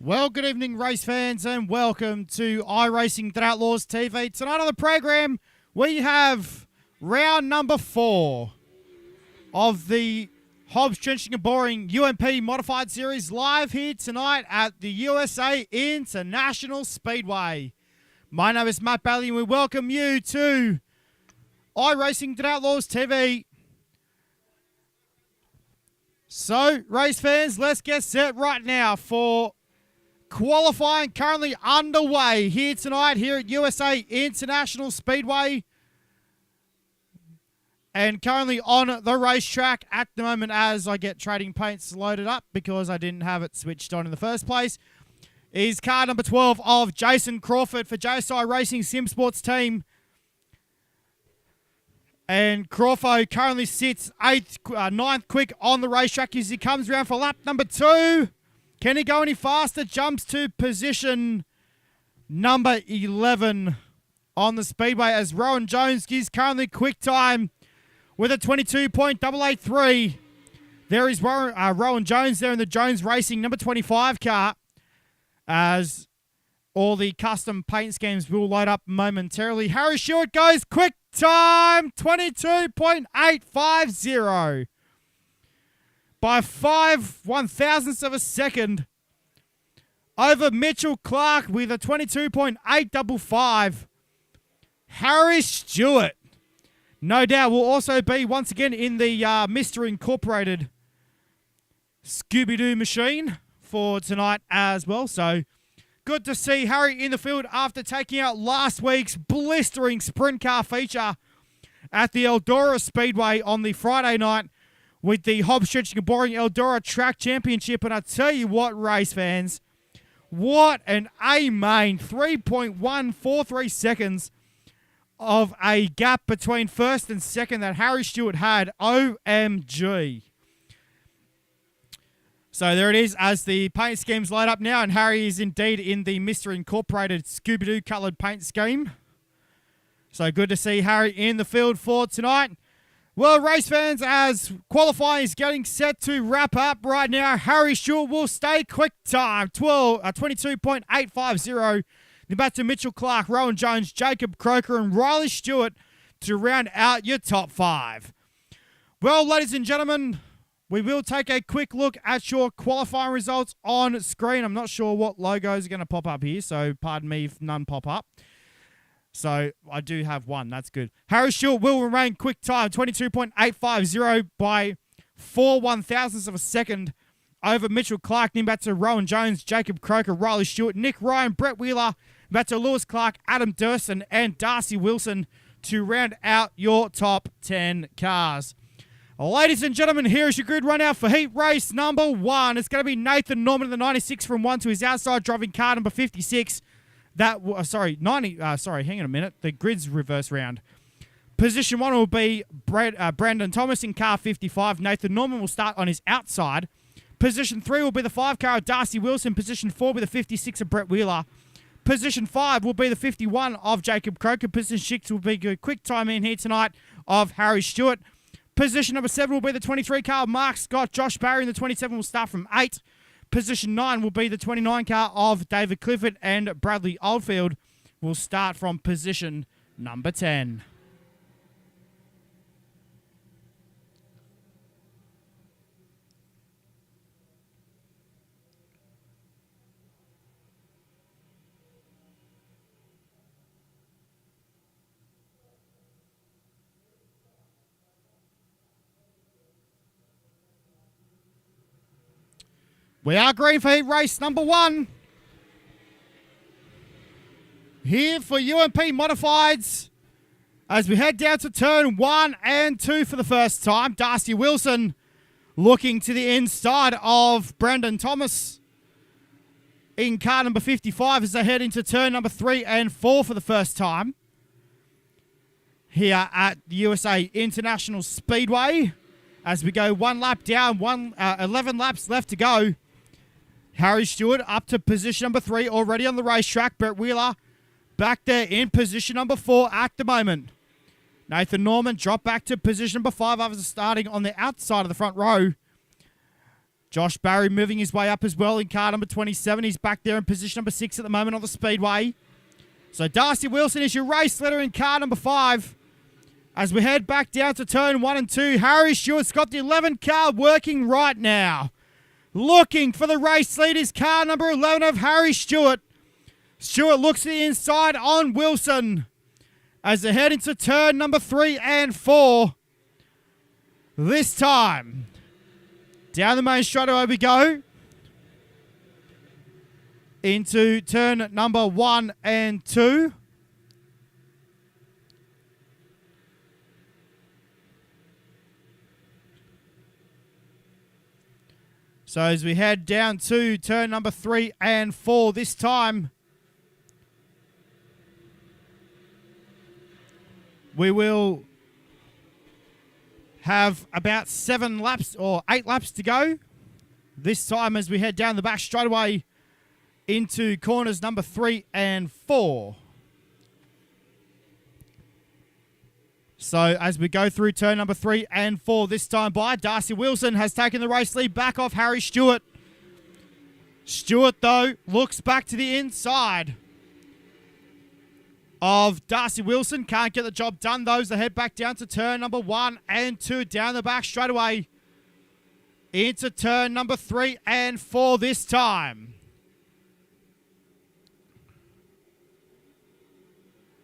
Well, good evening, race fans, and welcome to iRacing Outlaws TV. Tonight on the program, we have round number 4 of the HOBBS Trenching and Boring UMP Modified Series live here tonight at the USA International Speedway. My name is Matt Bailey, and we welcome you to iRacing Outlaws TV. So, race fans, let's get set right now for qualifying currently underway here tonight here at USA International Speedway. And currently on the racetrack at the moment as I get trading paints loaded up because I didn't have it switched on in the first place, is car number 12 of Jason Crawford for JSI Racing Sim Sports team. And Crawford currently sits 9th quick on the racetrack as he comes around for lap number 2. Can he go any faster? Jumps to position number 11 on the speedway as Rowan Jones gives currently quick time with a 22.883. There is Rowan Jones there in the Jones Racing number 25 car as all the custom paint schemes will load up momentarily. Harry Stewart goes quick time, 22.850. By 5/1000ths of a second over Mitchell Clark with a 22.855. Harry Stewart, no doubt, will also be once again in the Mr. Incorporated Scooby-Doo machine for tonight as well. So good to see Harry in the field after taking out last week's blistering sprint car feature at the Eldora Speedway on the Friday night with the HOBBS Trenching and Boring Eldora Track Championship. And I tell you what, race fans, what an A-main. 3.143 seconds of a gap between first and second that Harry Stewart had. OMG. So there it is as the paint schemes light up now, and Harry is indeed in the Mr. Incorporated Scooby-Doo coloured paint scheme. So good to see Harry in the field for tonight. Well, race fans, as qualifying is getting set to wrap up right now, Harry Stewart will stay quick time, 22.850. Then back to Mitchell Clark, Rowan Jones, Jacob Croker, and Riley Stewart to round out your top 5. Well, ladies and gentlemen, we will take a quick look at your qualifying results on screen. I'm not sure what logos are going to pop up here, so pardon me if none pop up. So I do have one. That's good. Harry Stewart will remain quick time, 22.850 by 4/1000ths of a second over Mitchell Clark. Then back to Rowan Jones, Jacob Croker, Riley Stewart, Nick Ryan, Brett Wheeler, back to Lewis Clark, Adam Durston, and Darcy Wilson to round out your top 10 cars. Ladies and gentlemen, here is your grid run out for heat race number 1. It's going to be Nathan Norman in the 96 from 1 to his outside, driving car number 56. Hang on a minute. The grid's reverse round. Position 1 will be Brandon Thomas in car 55. Nathan Norman will start on his outside. Position 3 will be the 5 car of Darcy Wilson. Position 4 will be the 56 of Brett Wheeler. Position 5 will be the 51 of Jacob Croker. Position 6 will be a quick time in here tonight of Harry Stewart. Position number 7 will be the 23 car of Mark Scott. Josh Barry in the 27 will start from 8. Position 9 will be the 29 car of David Clifford, and Bradley Oldfield will start from position number 10. We are green for heat race number 1. Here for UMP Modifieds as we head down to turn 1 and 2 for the first time. Darcy Wilson looking to the inside of Brandon Thomas in car number 55 as they head into turn number 3 and 4 for the first time here at the USA International Speedway. As we go one lap down, 11 laps left to go. Harry Stewart up to position number 3 already on the racetrack. Brett Wheeler back there in position number 4 at the moment. Nathan Norman dropped back to position number 5 after starting on the outside of the front row. Josh Barry moving his way up as well in car number 27. He's back there in position number 6 at the moment on the speedway. So Darcy Wilson is your race leader in car number 5. As we head back down to turn 1 and 2, Harry Stewart's got the 11 car working right now. Looking for the race lead is car number 11 of Harry Stewart. Stewart looks to the inside on Wilson as they head into turn number 3 and 4. This time, down the main straightaway we go into turn number 1 and 2. So as we head down to turn number 3 and 4 this time, we will have about 7 laps or 8 laps to go. This time as we head down the back straightaway into corners number 3 and 4. So as we go through turn number 3 and 4 this time by, Darcy Wilson has taken the race lead back off Harry Stewart. Stewart, though, looks back to the inside of Darcy Wilson. Can't get the job done, though, as they head back down to turn number 1 and 2. Down the back straight away into turn number 3 and 4 this time.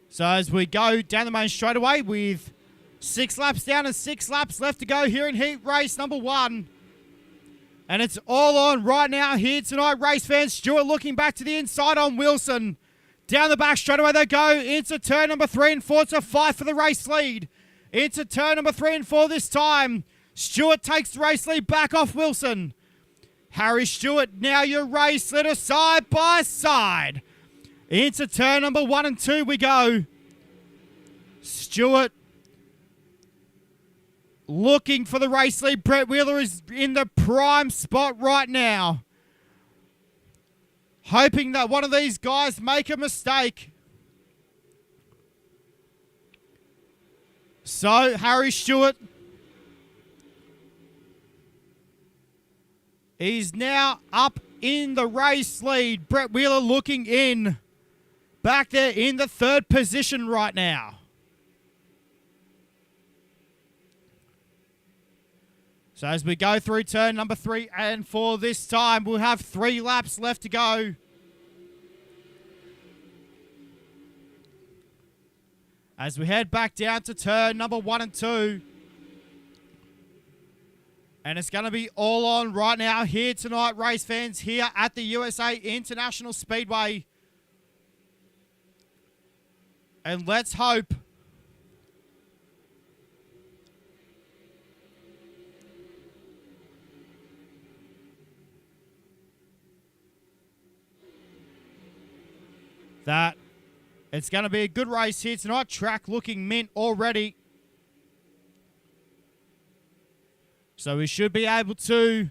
So as we go down the main straightaway with 6 laps down and 6 laps left to go here in heat race number 1. And it's all on right now here tonight, race fans. Stewart looking back to the inside on Wilson. Down the back straightaway they go into turn number 3 and 4 to fight for the race lead. Into turn number 3 and 4 this time. Stewart takes the race lead back off Wilson. Harry Stewart now your race leader side by side. Into turn number 1 and 2 we go. Stewart looking for the race lead. Brett Wheeler is in the prime spot right now. Hoping that one of these guys make a mistake. So, Harry Stewart is now up in the race lead. Brett Wheeler looking in. Back there in the 3rd position right now. So as we go through turn number 3 and 4 this time, we'll have 3 laps left to go. As we head back down to turn number 1 and 2. And it's going to be all on right now here tonight, race fans, here at the USA International Speedway. And let's hope that it's going to be a good race here tonight. Track looking mint already. So we should be able to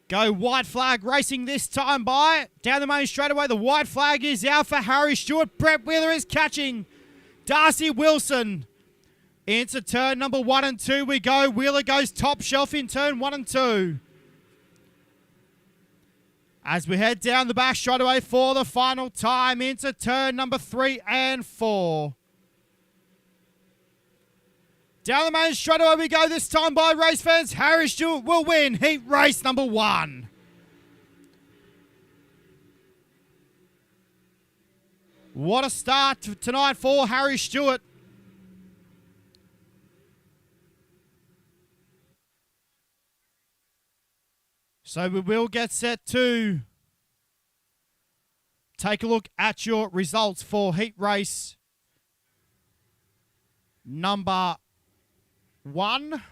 go white flag racing this time by. Down the main straightaway, the white flag is out for Harry Stewart. Brett Wheeler is catching Darcy Wilson. Into turn number 1 and 2 we go. Wheeler goes top shelf in turn 1 and 2. As we head down the back straightaway for the final time into turn number 3 and 4. Down the main straightaway we go this time by, race fans. Harry Stewart will win heat race number 1. What a start tonight for Harry Stewart. So we will get set to take a look at your results for heat race number 1.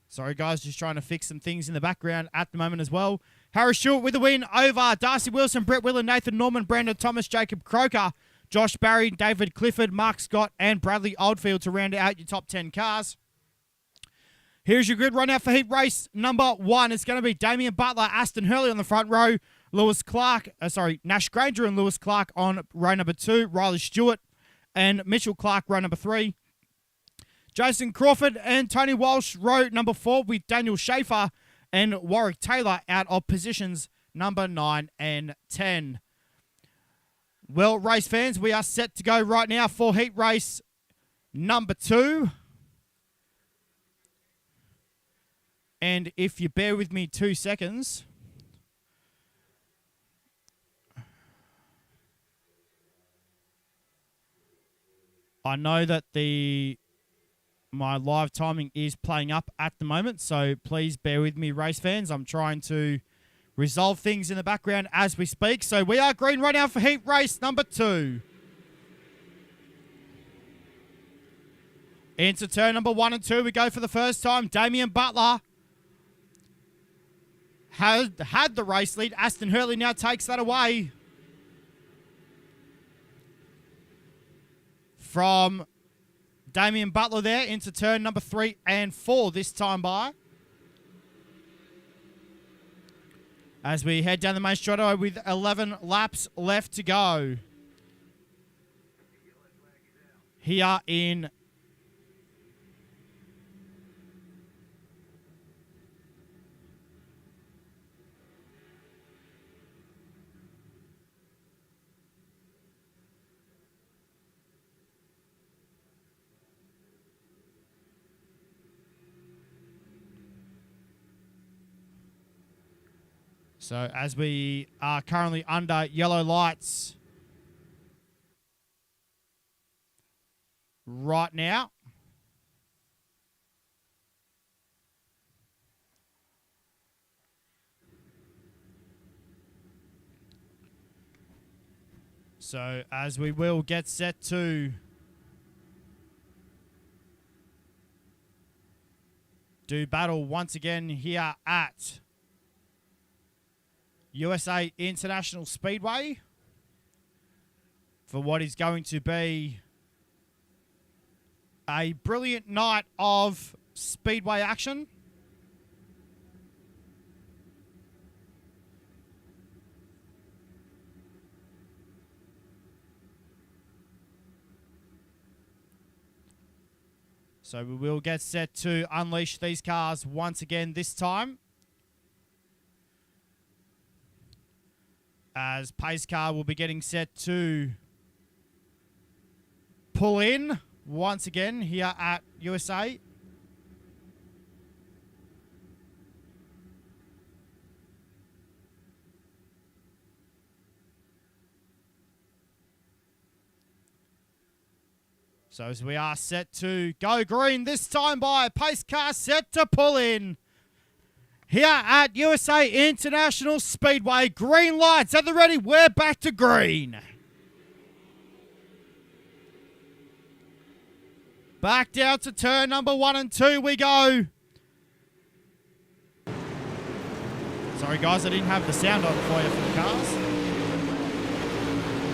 Sorry, guys, just trying to fix some things in the background at the moment as well. Harry Stewart with a win over Darcy Wilson, Brett Wheeler, Nathan Norman, Brandon Thomas, Jacob Croker, Josh Barry, David Clifford, Mark Scott, and Bradley Oldfield to round out your top 10 cars. Here's your grid run out for heat race number 1. It's going to be Damien Butler, Aston Hurley on the front row, Nash Granger and Lewis Clark on row number 2, Riley Stewart and Mitchell Clark row number 3. Jason Crawford and Tony Walsh, row number 4, with Daniel Schaefer and Warwick Taylor out of positions number 9 and 10. Well, race fans, we are set to go right now for heat race number 2. And if you bear with me 2 seconds, I know that my live timing is playing up at the moment, so please bear with me, race fans. I'm trying to resolve things in the background as we speak. So we are green right now for heat race number 2. Into turn number 1 and 2, we go for the first time. Damien Butler had the race lead. Aston Hurley now takes that away from Damien Butler there into turn number 3 and 4 this time by. As we head down the main straightaway with 11 laps left to go. Here in So as we are currently under yellow lights right now. So as we will get set to do battle once again here at USA International Speedway for what is going to be a brilliant night of speedway action. So we will get set to unleash these cars once again this time, as pace car will be getting set to pull in once again here at USA. So as we are set to go green this time by pace car set to pull in here at USA International Speedway. Green lights at the ready. We're back to green. Back down to turn number 1 and 2 we go. Sorry guys, I didn't have the sound on for you for the cars.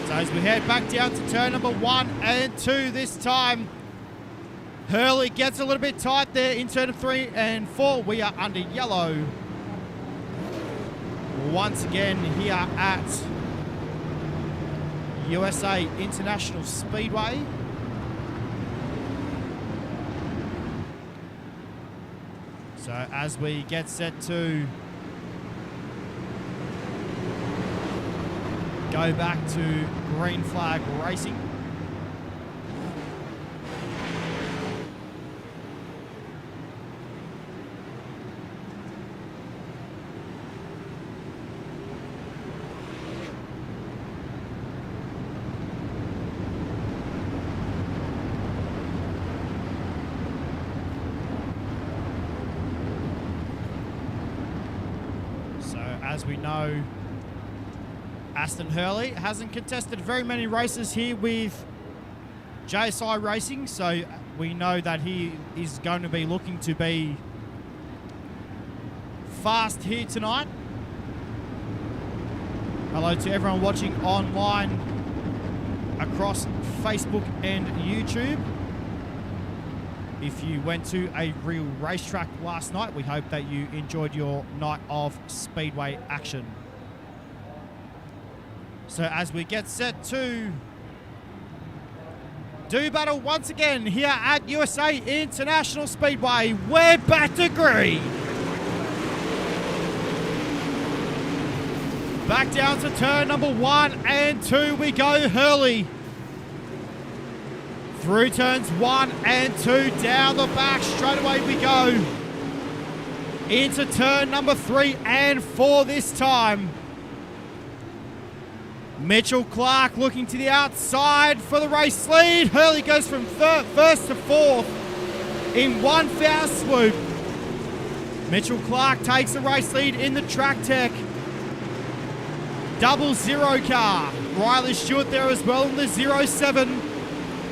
So as we head back down to turn number 1 and 2 this time, Hurley gets a little bit tight there in turn 3 and 4. We are under yellow once again here at USA International Speedway. So as we get set to go back to green flag racing. So as we know, Aston Hurley hasn't contested very many races here with JSI Racing, so we know that he is going to be looking to be fast here tonight. Hello to everyone watching online across Facebook and YouTube. If you went to a real racetrack last night, we hope that you enjoyed your night of speedway action. So as we get set to do battle once again here at USA International Speedway. We're back to green. Back down to turn number 1 and 2 we go. Hurley. Through turns 1 and 2, down the back, straight away we go. Into turn number 3 and 4 this time. Mitchell Clark looking to the outside for the race lead. Hurley goes from first to fourth in one foul swoop. Mitchell Clark takes the race lead in the track tech. 00 car. Riley Stewart there as well in the 07.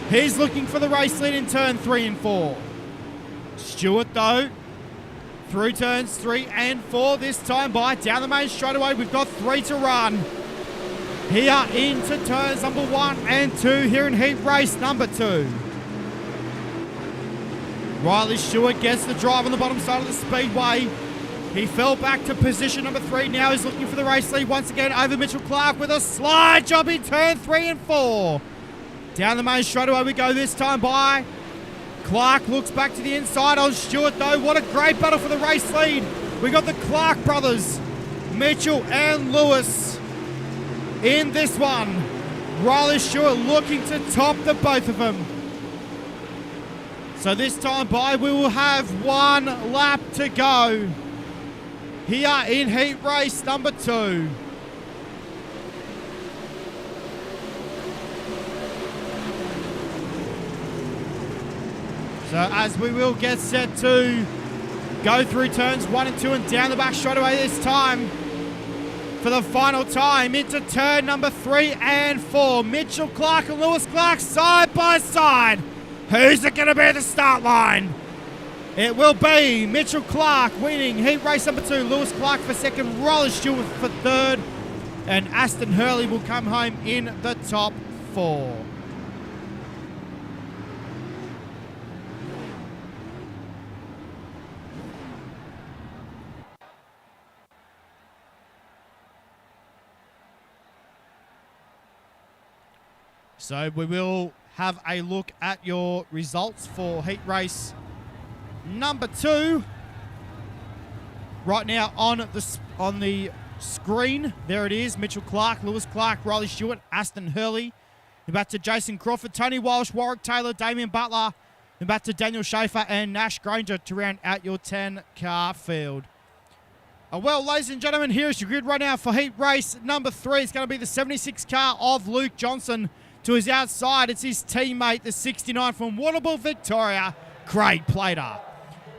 He's looking for the race lead in turn 3 and 4. Stewart though, through turns 3 and 4 this time by. Down the main straightaway, we've got 3 to run. Here into turns number 1 and 2 here in heat race number 2. Riley Stewart gets the drive on the bottom side of the speedway. He fell back to position number 3. Now he's looking for the race lead once again over Mitchell Clark with a slide job in turn 3 and 4. Down the main straightaway we go this time by. Clark looks back to the inside on Stewart though. What a great battle for the race lead. We got the Clark brothers, Mitchell and Lewis, in this one. Riley Stewart looking to top the both of them. So this time by, we will have 1 lap to go here in heat race number 2. So as we will get set to go through turns 1 and 2 and down the back straight away this time for the final time into turn number 3 and 4. Mitchell Clark and Lewis Clark side by side. Who's it going to be at the start line? It will be Mitchell Clark winning heat race number 2. Lewis Clark for second. Riley Stewart for third. And Aston Hurley will come home in the top 4. So we will have a look at your results for heat race number 2. Right now on the screen, there it is. Mitchell Clark, Lewis Clark, Riley Stewart, Aston Hurley. Then back to Jason Crawford, Tony Walsh, Warwick Taylor, Damien Butler. Then back to Daniel Schaefer and Nash Granger to round out your 10-car field. Well, ladies and gentlemen, here's your grid right now for heat race number 3. It's going to be the 76 car of Luke Johnson. To his outside, it's his teammate, the 69 from Warrnambool, Victoria, Craig Plater.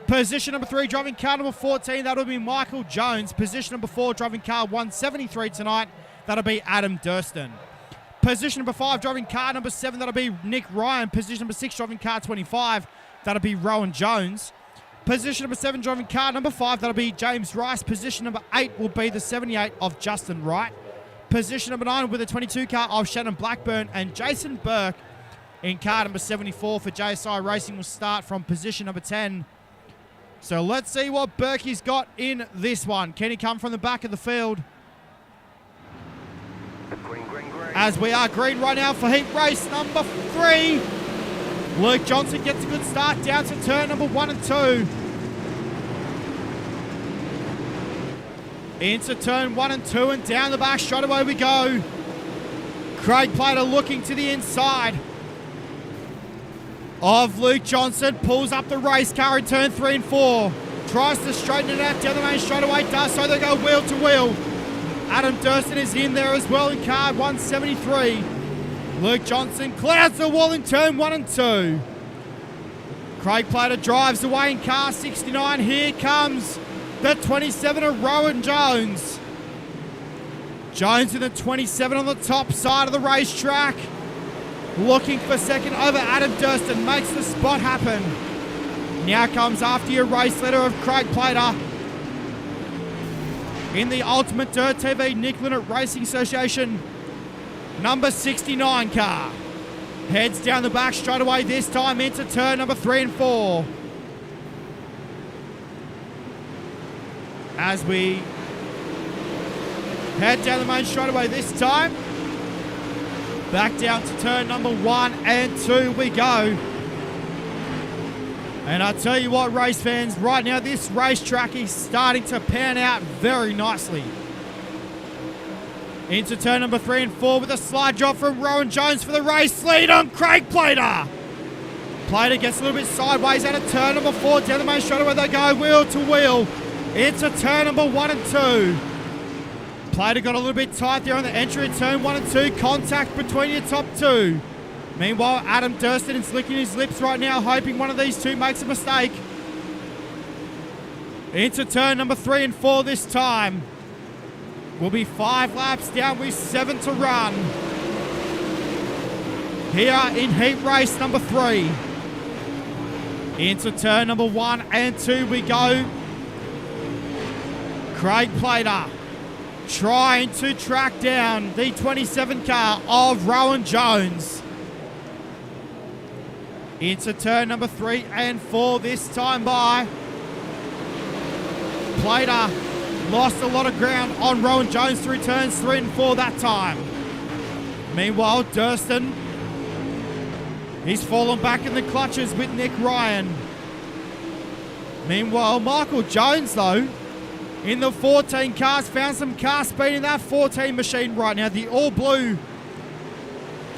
Position number 3, driving car number 14, that'll be Michael Jones. Position number 4, driving car 173 tonight, that'll be Adam Durston. Position number 5, driving car number 7, that'll be Nick Ryan. Position number 6, driving car 25, that'll be Rowan Jones. Position number 7, driving car number 5, that'll be James Rice. Position number 8 will be the 78 of Justin Wright. Position number 9 with a 22 car of Shannon Blackburn, and Jason Burke in car number 74 for JSI Racing will start from position number 10. So let's see what Berkey's got in this one. Can he come from the back of the field? Green, green, green. As we are green right now for heat race number 3. Luke Johnson gets a good start down to turn number 1 and 2. Into turn 1 and 2 and down the back straight away we go. Craig Plater looking to the inside of Luke Johnson. Pulls up the race car in turn 3 and 4. Tries to straighten it out down the main straight away. Does so. They go wheel to wheel. Adam Durston is in there as well in car 173. Luke Johnson clouds the wall in turn 1 and 2. Craig Plater drives away in car 69. Here comes the 27 of Rowan Jones. Jones in the 27 on the top side of the racetrack. Looking for second over Adam Durston. Makes the spot happen. Now comes after your race leader of Craig Plater. In the Ultimate Dirt TV Nick Linnett Racing Association number 69 car. Heads down the back straight away this time into turn number 3 and 4. As we head down the main straightaway this time. Back down to turn number 1 and 2 we go. And I tell you what, race fans, right now this racetrack is starting to pan out very nicely. Into turn number 3 and 4 with a slide drop from Rowan Jones for the race lead on Craig Plater. Plater gets a little bit sideways out of turn number 4. Down the main straight where they go, wheel to wheel. Into turn number 1 and 2. Plater got a little bit tight there on the entry of turn 1 and 2. Contact between your top two. Meanwhile, Adam Durston is licking his lips right now, hoping one of these two makes a mistake. Into turn number 3 and 4 this time. Will be 5 laps down with 7 to run. Here in heat race number 3. Into turn number 1 and 2 we go. Craig Plater trying to track down the 27 car of Rowan Jones. Into turn number 3 and 4 this time by. Plater lost a lot of ground on Rowan Jones through turns 3 and 4 that time. Meanwhile, Durston, he's fallen back in the clutches with Nick Ryan. Meanwhile, Michael Jones, though, in the 14 cars, found some car speed in that 14 machine right now. The all-blue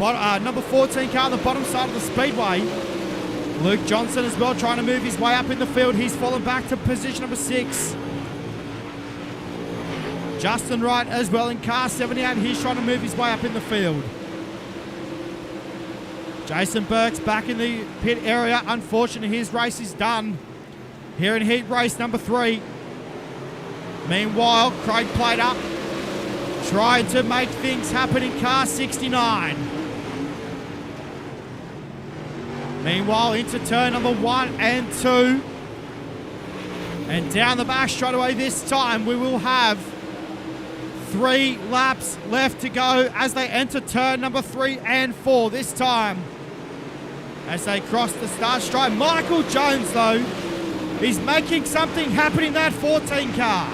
number 14 car on the bottom side of the speedway. Luke Johnson as well trying to move his way up in the field. He's fallen back to position number 6. Justin Wright as well in car 78. He's trying to move his way up in the field. Jason Burke's back in the pit area. Unfortunately, his race is done here in heat race number 3. Meanwhile, Craig Plater trying to make things happen in car 69. Meanwhile, into turn number 1 and 2. And down the back straight away this time, we will have 3 laps left to go as they enter turn number 3 and 4 this time. As they cross the start straight, Michael Jones, though, is making something happen in that 14 car.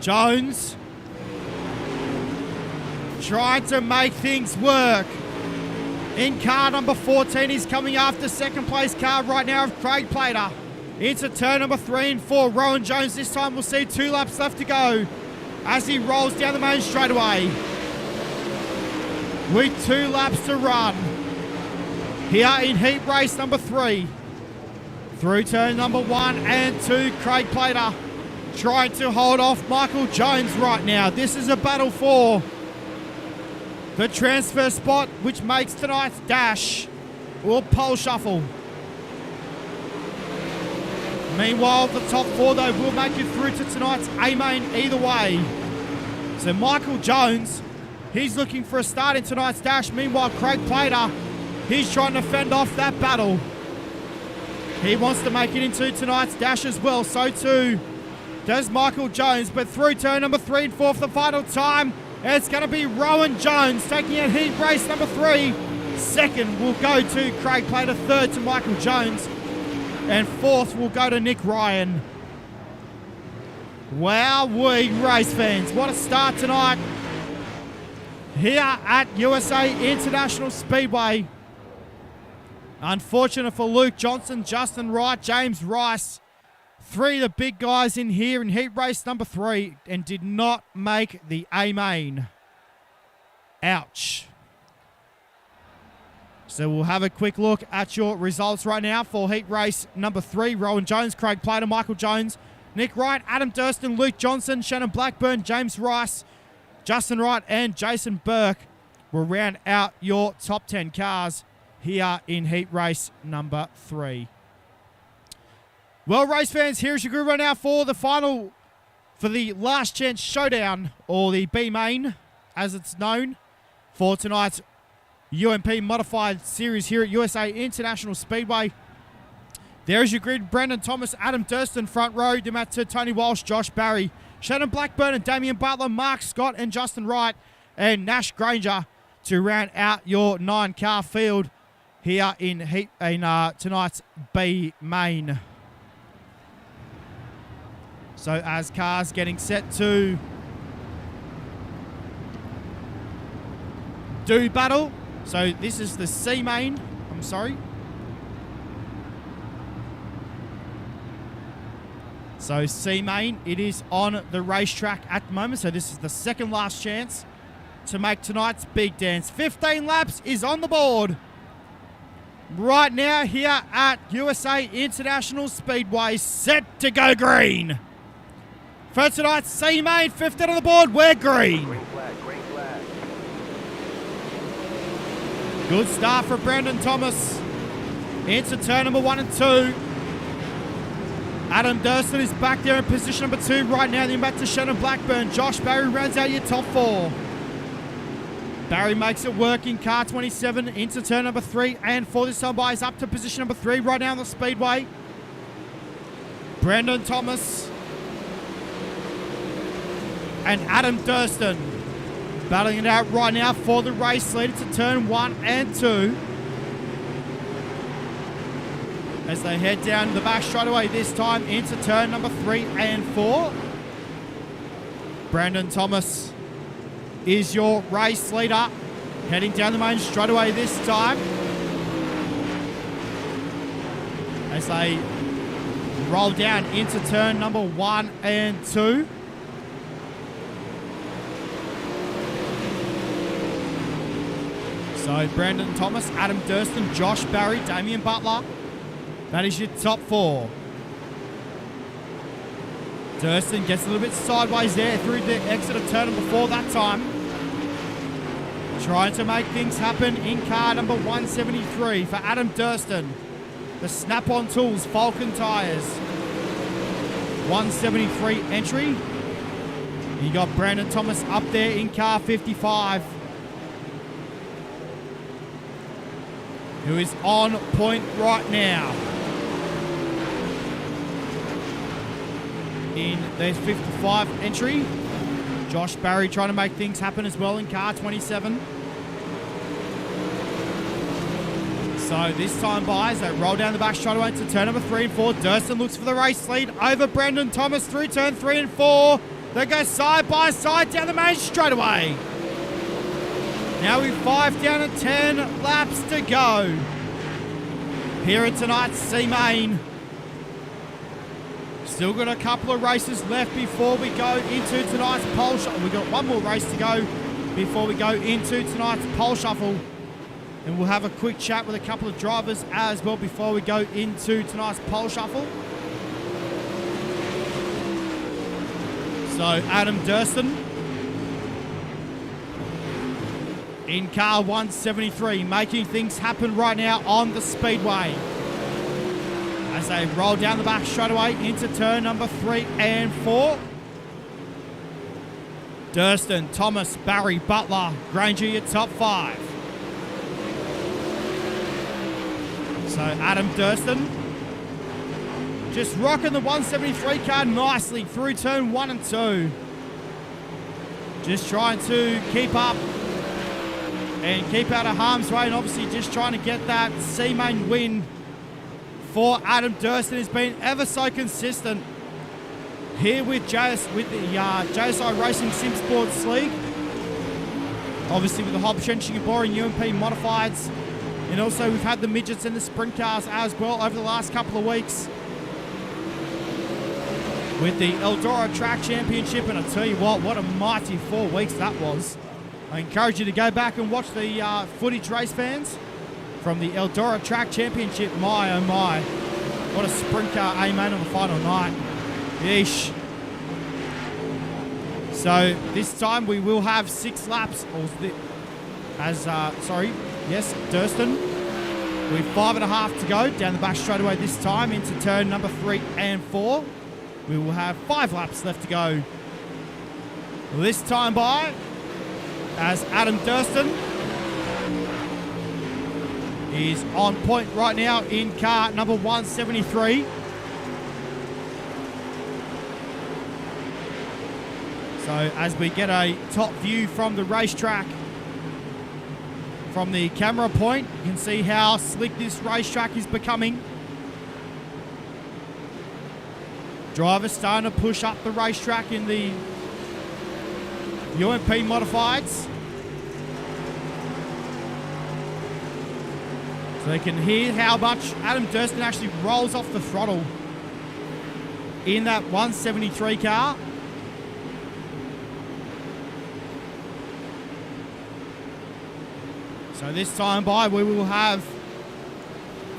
Jones trying to make things work. In car number 14, he's coming after second place car right now of Craig Plater. Into turn number 3 and 4. Rowan Jones this time will see 2 laps left to go as he rolls down the main straightaway. With 2 laps to run. Here in heat race number 3. Through turn number 1 and 2, Craig Plater trying to hold off Michael Jones right now. This is a battle for the transfer spot, which makes tonight's dash or pole shuffle. Meanwhile, the top 4, though, will make it through to tonight's A-main either way. So Michael Jones, he's looking for a start in tonight's dash. Meanwhile, Craig Plater, he's trying to fend off that battle. He wants to make it into tonight's dash as well. So too does Michael Jones. But through turn number 3 and 4 for the final time, it's going to be Rowan Jones taking out heat race number 3. Second will go to Craig Plater. Third to Michael Jones. And fourth will go to Nick Ryan. Wowee, race fans. What a start tonight here at USA International Speedway. Unfortunate for Luke Johnson, Justin Wright, James Rice. 3 of the big guys in here in heat race number 3 and did not make the A-main. Ouch. So we'll have a quick look at your results right now for heat race number 3. Rowan Jones, Craig Plater, Michael Jones, Nick Wright, Adam Durston, Luke Johnson, Shannon Blackburn, James Rice, Justin Wright and Jason Burke will round out your top 10 cars here in heat race number 3. Well, race fans, here's your group right now for the final, for the last chance showdown, or the B-main, as it's known, for tonight's UMP Modified Series here at USA International Speedway. There's your grid: Brendan Thomas, Adam Durston front row, then out to Tony Walsh, Josh Barry, Shannon Blackburn and Damian Butler, Mark Scott and Justin Wright, and Nash Granger to round out your 9-car field here in tonight's B-main. So as cars getting set to do battle. So this is the C main. I'm sorry. So C main, it is on the racetrack at the moment. So this is the second last chance to make tonight's big dance. 15 laps is on the board right now here at USA International Speedway, set to go green. For tonight's C main, 15 on the board, we're green. Green flag, green flag. Good start for Brandon Thomas into turn number 1 and 2. Adam Durston is back there in position number 2 right now. Then back to Shannon Blackburn. Josh Barry rounds out your top 4. Barry makes it work in car 27 into turn number 3 and 4. This time by is up to position number 3 right now on the speedway. Brandon Thomas and Adam Durston battling it out right now for the race lead to turn 1 and 2. As they head down the back straightaway this time into turn number 3 and 4. Brandon Thomas is your race leader, heading down the main straightaway this time. As they roll down into turn number 1 and 2. So Brandon Thomas, Adam Durston, Josh Barry, Damien Butler. That is your top 4. Durston gets a little bit sideways there through the exit of turn number 4 that time. Trying to make things happen in car number 173 for Adam Durston. The Snap-on Tools Falcon Tyres. 173 entry. You got Brandon Thomas up there in car 55. Who is on point right now. In the 55 entry. Josh Barry trying to make things happen as well in car 27. So this time by, as they roll down the back straightaway to turn number 3 and 4. Durston looks for the race lead over Brandon Thomas through turn 3 and 4. They go side by side down the main straightaway. Now we've 5 down and 10 laps to go here in tonight's C main. Still got a couple of races left before we go into tonight's pole shuffle. We've got one more race to go before we go into tonight's pole shuffle. And we'll have a quick chat with a couple of drivers as well before we go into tonight's pole shuffle. So Adam Durston in car 173, making things happen right now on the speedway. As they roll down the back straightaway into turn number 3 and 4. Durston, Thomas, Barry, Butler, Granger, your top 5. So Adam Durston just rocking the 173 car nicely through turn 1 and 2. Just trying to keep up and keep out of harm's way, and obviously just trying to get that C-main win for Adam Durston. Has been ever so consistent here with the JSI Racing Sim Sports League. Obviously with the HOBBS and Boring UMP Modifieds, and also we've had the midgets and the sprint cars as well over the last couple of weeks with the Eldora Track Championship. And I tell you what a mighty 4 weeks that was. I encourage you to go back and watch the footage, race fans, from the Eldora Track Championship. My oh my, what a sprint car A-main on the final night. Yeesh. So this time we will have 6 laps, Durston. With 5.5 to go down the back straightaway this time into turn number 3 and 4. We will have 5 laps left to go this time by, as Adam Durston is on point right now in car number 173. So as we get a top view from the racetrack, from the camera point, you can see how slick this racetrack is becoming. Drivers starting to push up the racetrack in the UMP Modifieds. So you can hear how much Adam Durston actually rolls off the throttle in that 173 car. So this time by, we will have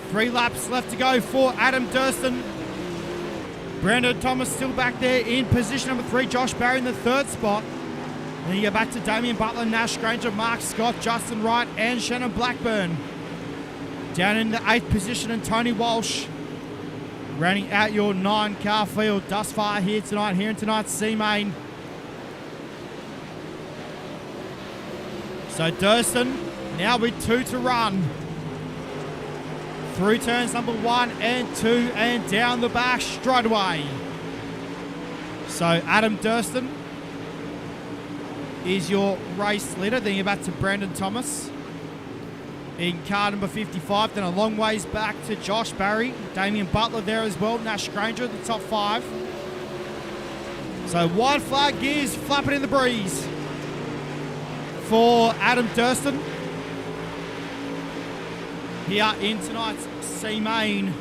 3 laps left to go for Adam Durston. Brandon Thomas still back there in position number 3. Josh Barry in the 3rd spot. Then you go back to Damien Butler, Nash Granger, Mark Scott, Justin Wright, and Shannon Blackburn. Down in the 8th position, and Tony Walsh rounding out your 9-car field thus far here tonight, here in tonight's C-Main. So Durston now with 2 to run. Through turns number 1 and 2 and down the back straight away. So Adam Durston is your race leader. Then you're back to Brandon Thomas in car number 55. Then a long ways back to Josh Barry. Damien Butler there as well. Nash Granger in the top 5. So white flag gears flapping in the breeze for Adam Durston here in tonight's C-Main.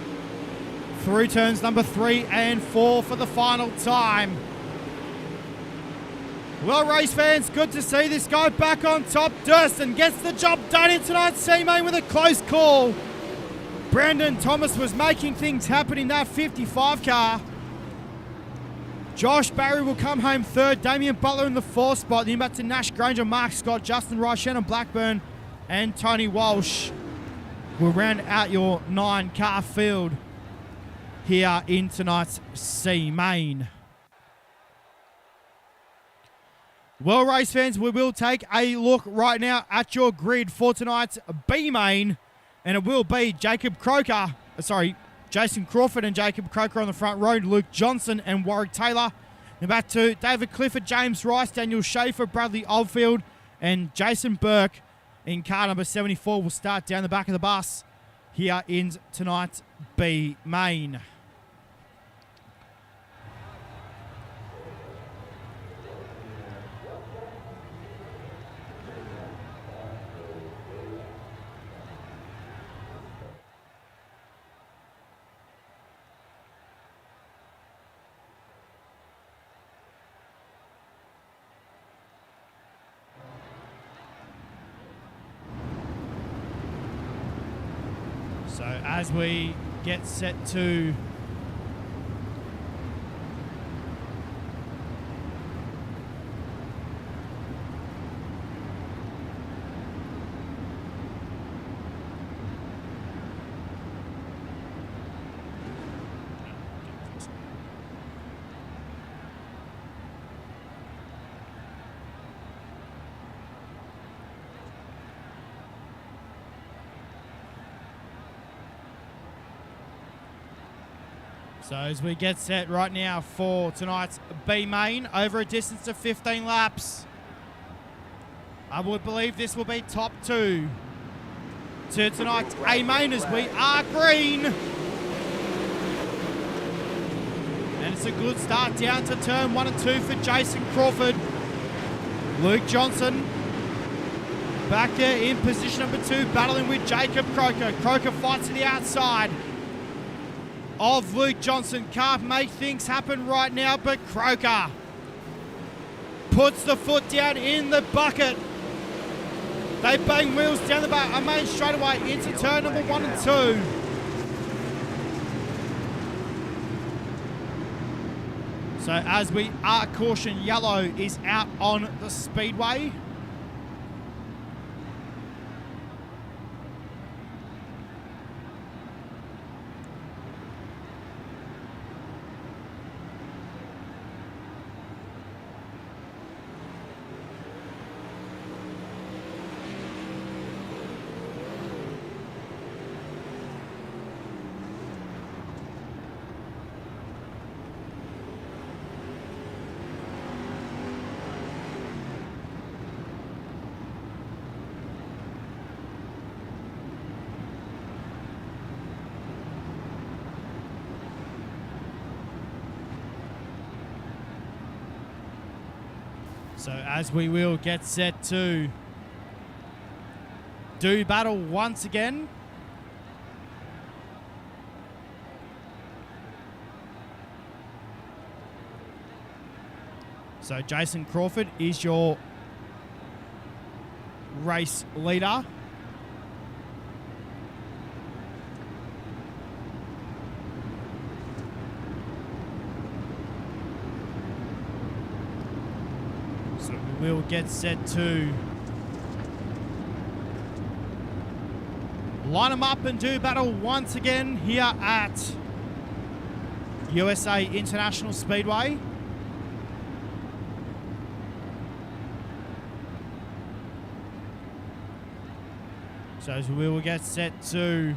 Through turns number 3 and 4 for the final time. Well, race fans, good to see this guy back on top. Durston gets the job done in tonight's C-Main with a close call. Brandon Thomas was making things happen in that 55 car. Josh Barry will come home 3rd. Damien Butler in the 4th spot. Then back to Nash Granger, Mark Scott, Justin Wright, Shannon Blackburn, and Tony Walsh will round out your 9-car field here in tonight's C-Main. Well, race fans, we will take a look right now at your grid for tonight's B-Main, and it will be Jason Crawford and Jacob Croker on the front row, Luke Johnson and Warwick Taylor. Then back to David Clifford, James Rice, Daniel Schaefer, Bradley Oldfield, and Jason Burke in car number 74 will start down the back of the bus here in tonight's B-Main. So as we get set to So as we get set right now for tonight's B-Main, over a distance of 15 laps, I would believe this will be top 2 to tonight's A-Main as we are green. And it's a good start down to turn 1 and 2 for Jason Crawford. Luke Johnson back there in position number 2, battling with Jacob Croker. Croker fights to the outside of Luke Johnson. Can't make things happen right now, but Croker puts the foot down in the bucket. They bang wheels down the back, main straightaway into turn number 1 and 2. So as we are caution, yellow is out on the speedway. So as we will get set to do battle once again So Jason Crawford is your race leader. So we will get set to line them up and do battle once again here at USA International Speedway. So we will get set to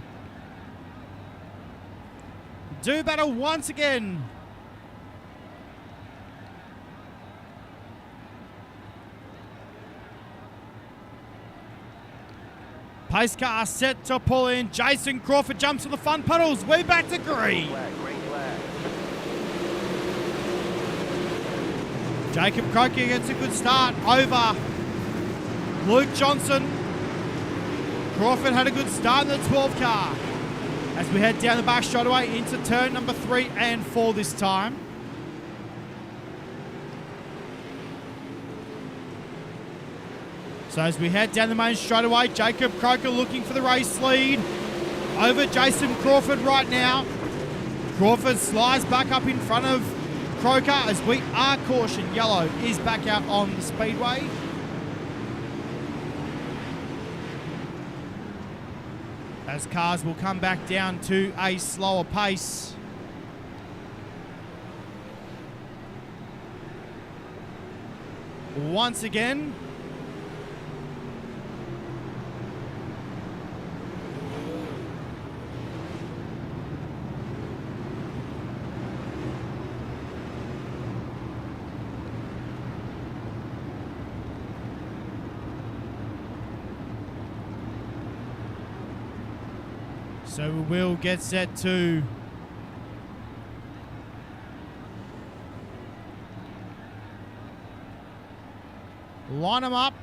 do battle once again. Pace car set to pull in. Jason Crawford jumps to the front pedals. We're back to green. Jacob Croker gets a good start over Luke Johnson. Crawford had a good start in the 12 car. As we head down the back straightaway into turn number 3 and 4 this time. So as we head down the main straightaway, Jacob Croker looking for the race lead over Jason Crawford right now. Crawford slides back up in front of Croker as we are cautioned. Yellow is back out on the speedway. As cars will come back down to a slower pace. Once again. So we will get set to line them up.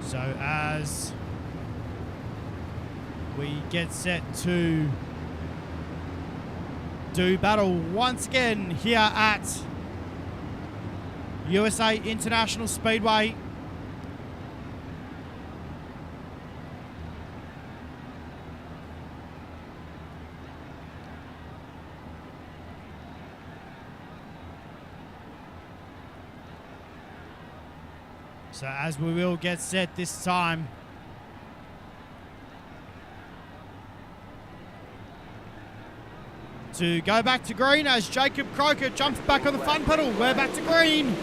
So as we get set to do battle once again here at USA International Speedway. So as we will get set this time to go back to green as Jacob Croker jumps back on the front pedal. We're back to green.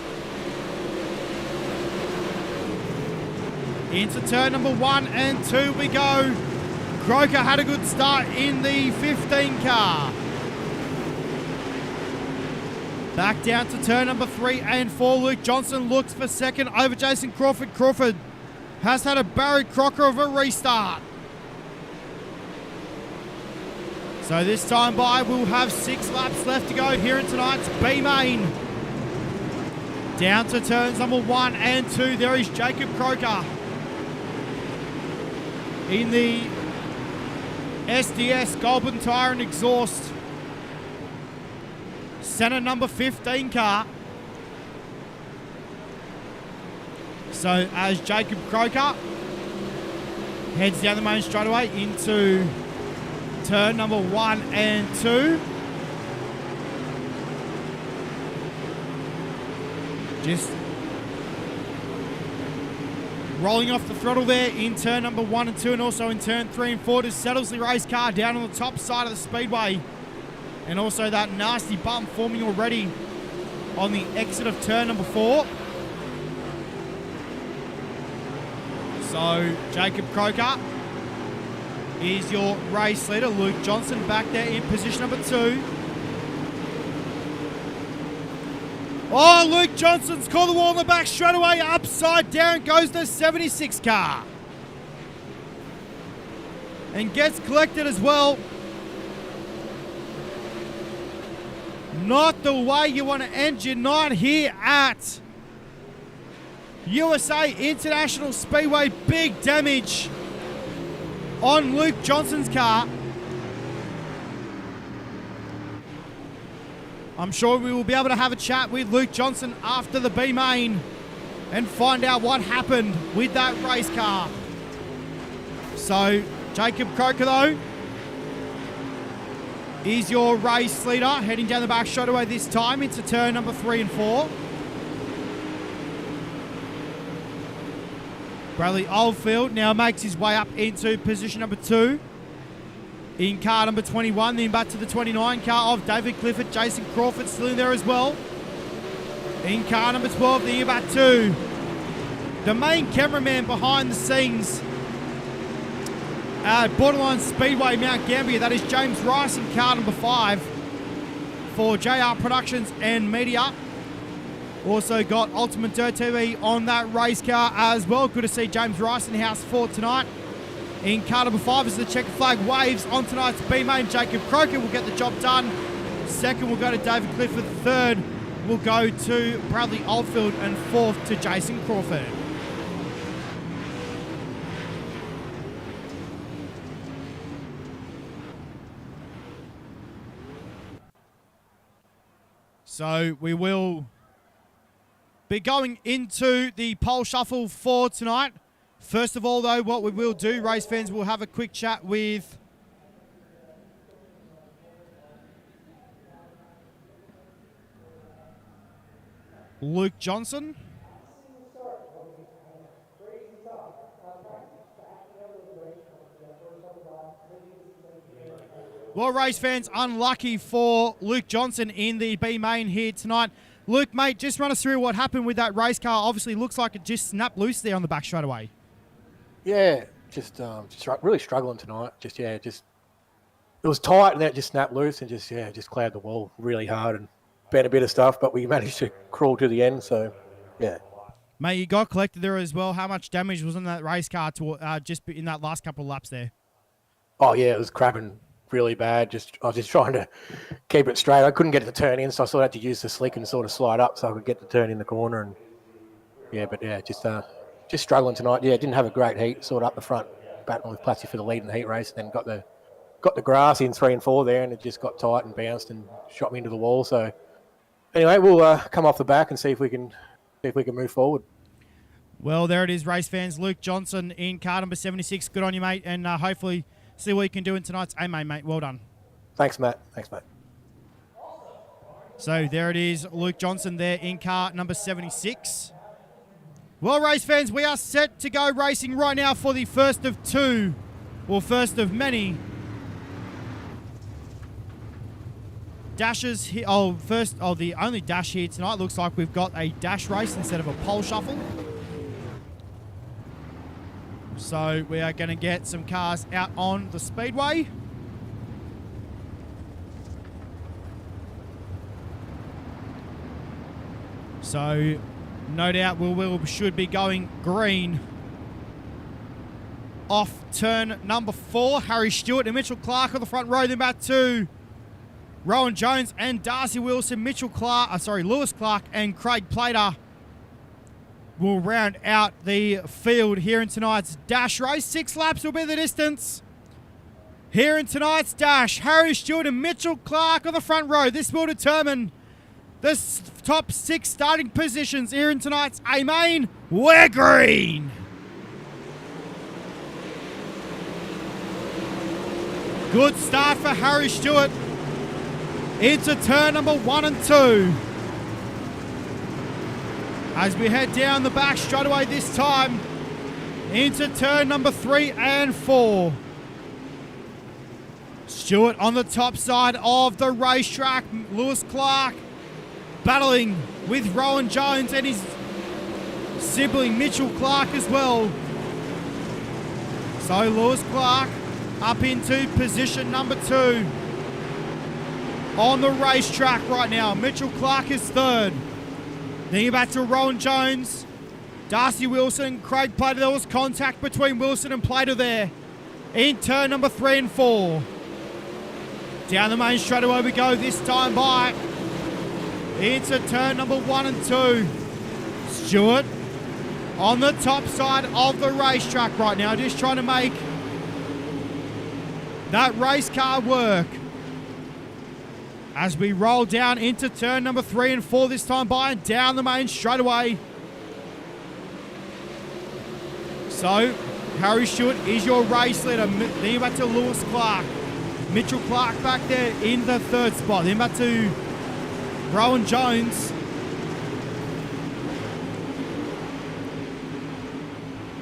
Into turn number 1 and 2 we go. Croker had a good start in the 15 car. Back down to turn number 3 and 4. Luke Johnson looks for second over Jason Crawford. Crawford has had a Barry Crocker of a restart. So this time by, we'll have 6 laps left to go here in tonight's B main. Down to turns number 1 and 2. There is Jacob Croker in the SDS Goulburn Tyre and Exhaust Center number 15 car. So as Jacob Croker heads down the main straightaway into turn number 1 and 2. Just rolling off the throttle there in turn number 1 and 2, and also in turn 3 and 4. Just settles the race car down on the top side of the speedway. And also that nasty bump forming already on the exit of turn number 4. So Jacob Croker is your race leader. Luke Johnson back there in position number 2. Oh, Luke Johnson's caught the wall in the back straight away. Upside down goes the 76 car. And gets collected as well. Not the way you want to end your night here at USA International Speedway. Big damage on Luke Johnson's car. I'm sure we will be able to have a chat with Luke Johnson after the B main and find out what happened with that race car. So, Jacob Croker, though, is your race leader, heading down the back straightaway this time into turn number 3 and 4. Bradley Oldfield now makes his way up into position number 2. In car number 21, then back to the 29 car of David Clifford. Jason Crawford still in there as well. In car number 12, the back 2. The main cameraman behind the scenes at Borderline Speedway, Mount Gambier, that is James Rice in car number 5 for JR Productions and Media. Also got Ultimate Dirt TV on that race car as well. Good to see James Rice in the house for tonight. In car number 5 as the checker flag waves on tonight's B main. Jacob Croker will get the job done. Second will go to David Clifford. Third will go to Bradley Oldfield. And fourth to Jason Crawford. So we will be going into the pole shuffle for tonight. First of all, though, what we will do, race fans, will have a quick chat with Luke Johnson. Well, race fans, unlucky for Luke Johnson in the B main here tonight. Luke, mate, just run us through what happened with that race car. Obviously, looks like it just snapped loose there on the back straight away. Yeah, just really struggling tonight. It was tight and then it just snapped loose and just clouded the wall really hard and bent a bit of stuff, but we managed to crawl to the end. So, yeah. Mate, you got collected there as well. How much damage was on that race car to just in that last couple of laps there? Oh yeah, it was crapping really bad. I was just trying to keep it straight. I couldn't get it to turn in, so I sort of had to use the slick and sort of slide up so I could get the turn in the corner. And just struggling tonight. Yeah, didn't have a great heat. Sort of up the front, battling with Platzi for the lead in the heat race, and then got the grass in 3 and 4 there, and it just got tight and bounced and shot me into the wall. So anyway, we'll come off the back and see if we can move forward. Well, there it is, race fans. Luke Johnson in car number 76. Good on you, mate, and hopefully see what you can do in tonight's A-main, mate. Well done. Thanks, Matt. So there it is, Luke Johnson there in car number 76. Well, race fans, we are set to go racing right now for the first of two, or first of many dashes here. The only dash here tonight. Looks like we've got a dash race instead of a pole shuffle. So we are going to get some cars out on the speedway. So no doubt we should be going green off turn number 4. Harry Stewart and Mitchell Clark on the front row. Then back to Rowan Jones and Darcy Wilson. Lewis Clark and Craig Plater will round out the field here in tonight's dash race. 6 laps will be the distance here in tonight's dash. Harry Stewart and Mitchell Clark on the front row. This will determine the top 6 starting positions here in tonight's A-Main. We're green. Good start for Harry Stewart into turn number 1 and 2. As we head down the back straight away this time into turn number 3 and 4. Stewart on the top side of the racetrack. Lewis Clark battling with Rowan Jones and his sibling Mitchell Clark as well. So Lewis Clark up into position number 2 on the racetrack right now. Mitchell Clark is 3rd. Then you're back to Rowan Jones. Darcy Wilson, Craig Plater. There was contact between Wilson and Plater there in turn number 3 and 4. Down the main straightaway we go, this time by into turn number 1 and 2. Stewart on the top side of the racetrack right now, just trying to make that race car work. As we roll down into turn number 3 and 4 this time by, and down the main straightaway. So, Harry Stewart is your race leader. Then you're back to Lewis Clark. Mitchell Clark back there in the 3rd spot. Then back to Rowan Jones.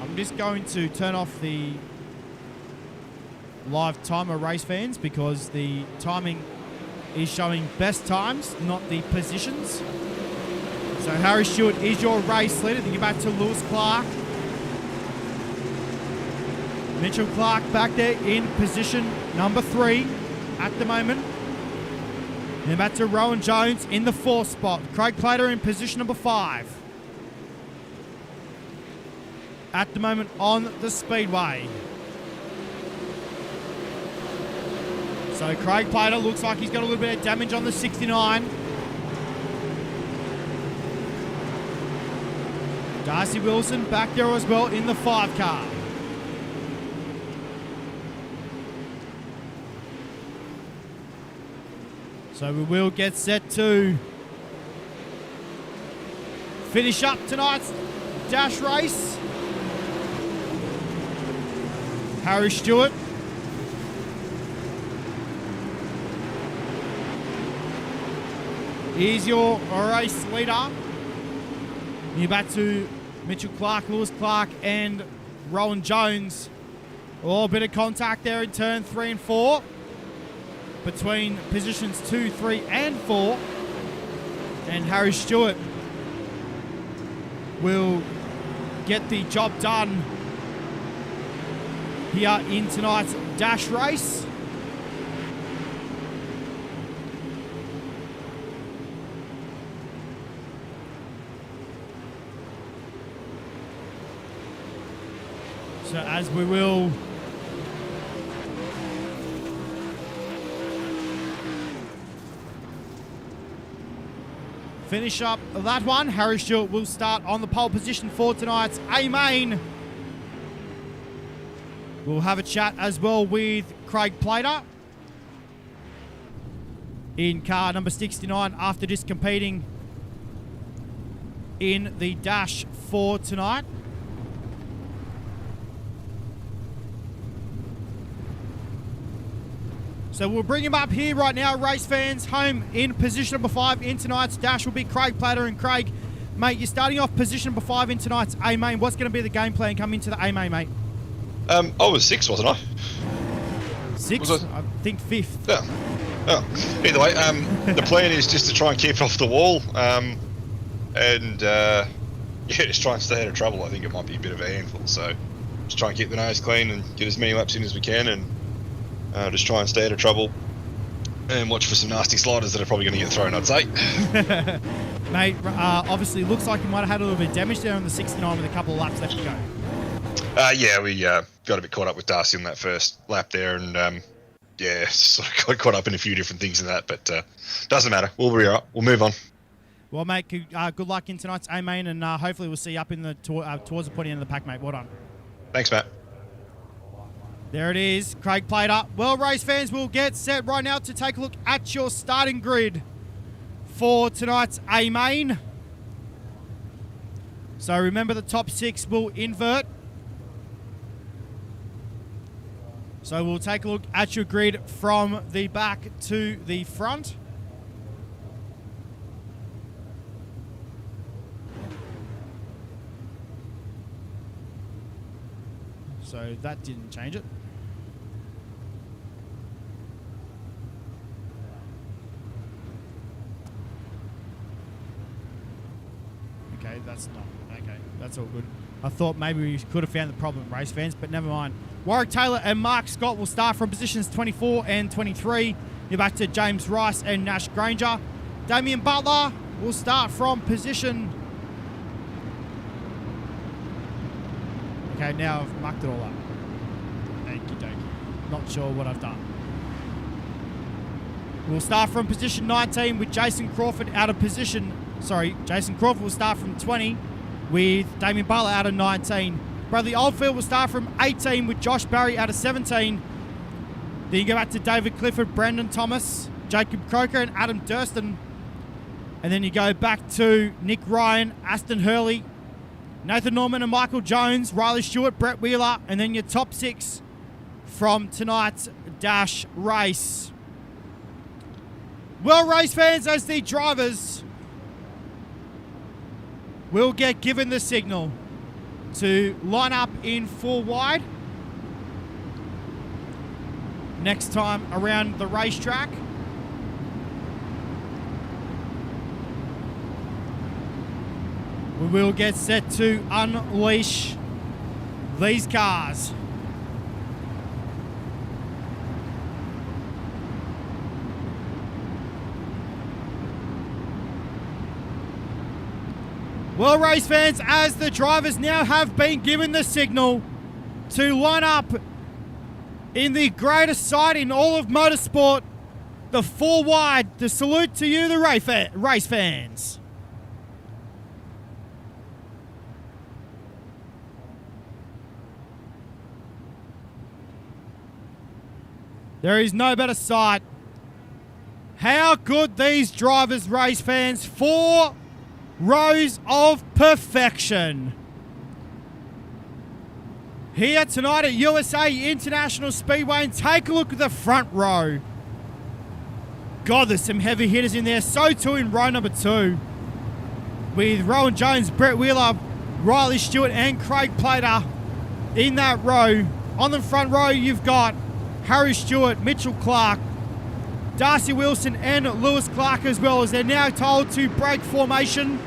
I'm just going to turn off the live timer, race fans, because the timing is showing best times, not the positions. So Harry Stewart is your race leader. Then you're back to Lewis Clark. Mitchell Clark back there in position number 3 at the moment. Then back to Rowan Jones in the 4th spot. Craig Plater in position number 5. At the moment on the speedway. So Craig Plater looks like he's got a little bit of damage on the 69. Darcy Wilson back there as well in the 5 car. So we will get set to finish up tonight's dash race. Harry Stewart. He's your race leader. You're back to Mitchell Clark, Lewis Clark, and Rowan Jones. A bit of contact there in turn 3 and 4 between positions 2, 3, and 4. And Harry Stewart will get the job done here in tonight's dash race. So as we will finish up that one, Harry Stewart will start on the pole position for tonight's A-Main. We'll have a chat as well with Craig Plater in car number 69 after just competing in the dash for tonight. So we'll bring him up here right now, race fans. Home in position number 5 in tonight's dash will be Craig Plater. And Craig, mate, you're starting off position number 5 in tonight's A-Main. What's going to be the game plan coming into the A-Main, mate? I was 6th, wasn't I? 6th? I think 5th. Yeah. Oh. Either way, the plan is just to try and keep it off the wall. Yeah, just try and stay out of trouble. I think it might be a bit of a handful. So just try and keep the nose clean and get as many laps in as we can, and just try and stay out of trouble and watch for some nasty sliders that are probably going to get thrown, I'd say. Mate, obviously looks like you might have had a little bit of damage there on the 69 with a couple of laps left to go. Yeah, we got a bit caught up with Darcy on that first lap there, and yeah, sort of got caught up in a few different things in that, but doesn't matter. We'll be all right. We'll move on. Well, mate, good luck in tonight's A-Main, and hopefully we'll see you up in the towards the pointy end of the pack, mate. Well done. Thanks, Matt. There it is, Craig Plater. Well, race fans, we'll get set right now to take a look at your starting grid for tonight's A-Main. So remember, the top 6 will invert. So we'll take a look at your grid from the back to the front. So that didn't change it. Okay, that's not. Okay, that's all good. I thought maybe we could have found the problem, race fans, but never mind. Warwick Taylor and Mark Scott will start from positions 24 and 23. You're back to James Rice and Nash Granger. Damien Butler will start from position Okay, now I've mucked it all up. Thank you, dokie. Not sure what I've done. We'll start from position 19 with Jason Crawford out of position... Sorry, Jason Crawford will start from 20 with Damien Butler out of 19. Bradley Oldfield will start from 18 with Josh Barry out of 17. Then you go back to David Clifford, Brandon Thomas, Jacob Croker and Adam Durston. And then you go back to Nick Ryan, Aston Hurley, Nathan Norman and Michael Jones, Riley Stewart, Brett Wheeler, and then your top 6 from tonight's Dash race. Well, race fans, as the drivers will get given the signal to line up in 4 wide next time around the racetrack. We will get set to unleash these cars. Well, race fans, as the drivers now have been given the signal to line up in the greatest sight in all of motorsport, the 4 wide, the salute to you, the race fans. There is no better sight. How good these drivers, race fans. 4 rows of perfection. Here tonight at USA International Speedway, and take a look at the front row. God, there's some heavy hitters in there. So too in row number 2. With Rowan Jones, Brett Wheeler, Riley Stewart and Craig Plater in that row. On the front row you've got Harry Stewart, Mitchell Clark, Darcy Wilson and Lewis Clark, as well as they're now told to break formation.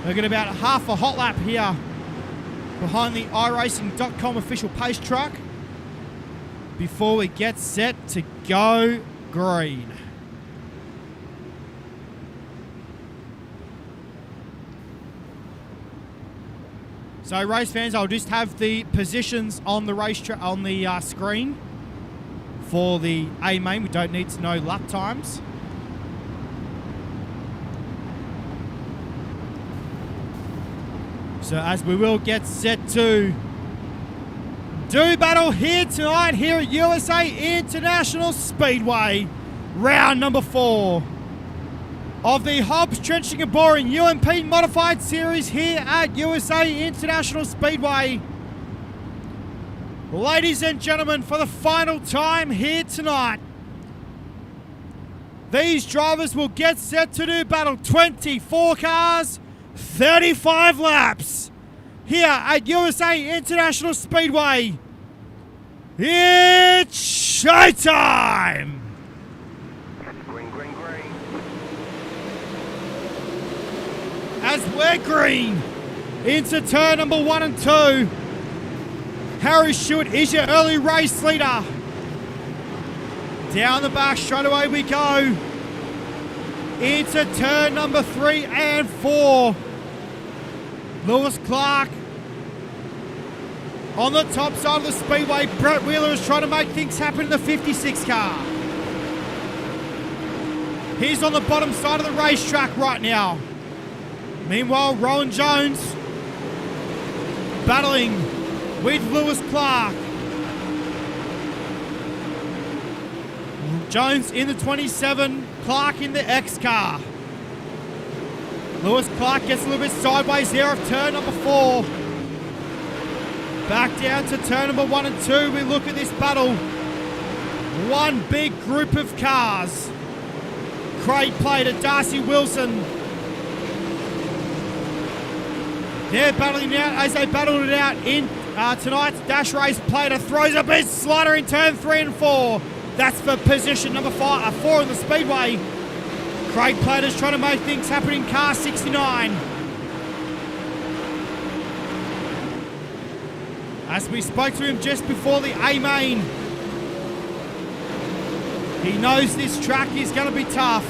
We're getting about half a hot lap here behind the iRacing.com official pace truck before we get set to go green. So, race fans, I'll just have the positions on the racetrack on the screen for the A main. We don't need to know lap times. So, as we will get set to do battle here tonight here at USA International Speedway, round number 4 of the HOBBS Trenching and Boring UMP Modified Series here at USA International Speedway. Ladies and gentlemen, for the final time here tonight, these drivers will get set to do battle. 24 cars, 35 laps here at USA International Speedway. It's showtime! As we're green into turn number 1 and 2. Harry Stewart is your early race leader. Down the back straight away we go into turn number 3 and 4. Lewis Clark on the top side of the speedway. Brett Wheeler is trying to make things happen in the 56 car. He's on the bottom side of the racetrack right now. Meanwhile, Rowan Jones battling with Lewis Clark. Jones in the 27, Clark in the X car. Lewis Clark gets a little bit sideways there of turn number 4. Back down to turn number 1 and 2. We look at this battle. One big group of cars. Craig Plater, Darcy Wilson. They're battling it out as they battled it out in tonight's Dash race. Plater throws a big slider in turn 3 and 4. That's for position number 4 in the speedway. Craig Plater's trying to make things happen in car 69. As we spoke to him just before the A main, he knows this track is going to be tough.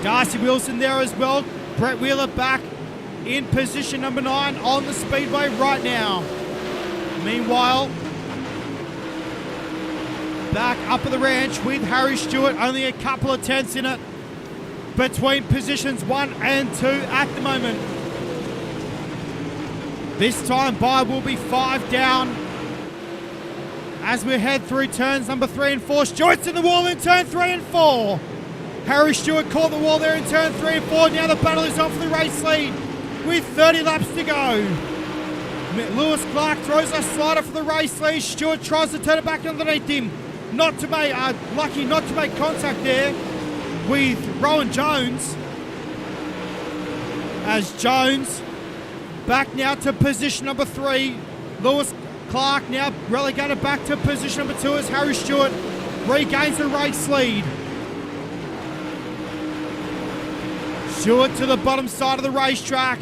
Darcy Wilson there as well. Brett Wheeler back in position number 9 on the speedway right now. Meanwhile, back up at the ranch with Harry Stewart, only a couple of tenths in it between positions 1 and 2 at the moment. This time by will be 5 down as we head through turns number 3 and 4. Stewart's in the wall in turn 3 and 4. Harry Stewart caught the wall there in turn 3 and 4. Now the battle is on for the race lead with 30 laps to go. Lewis Clark throws a slider for the race lead. Stewart tries to turn it back underneath him. Lucky not to make contact there with Rowan Jones. As Jones back now to position number 3. Lewis Clark now relegated back to position number 2 as Harry Stewart regains the race lead. Stewart to the bottom side of the racetrack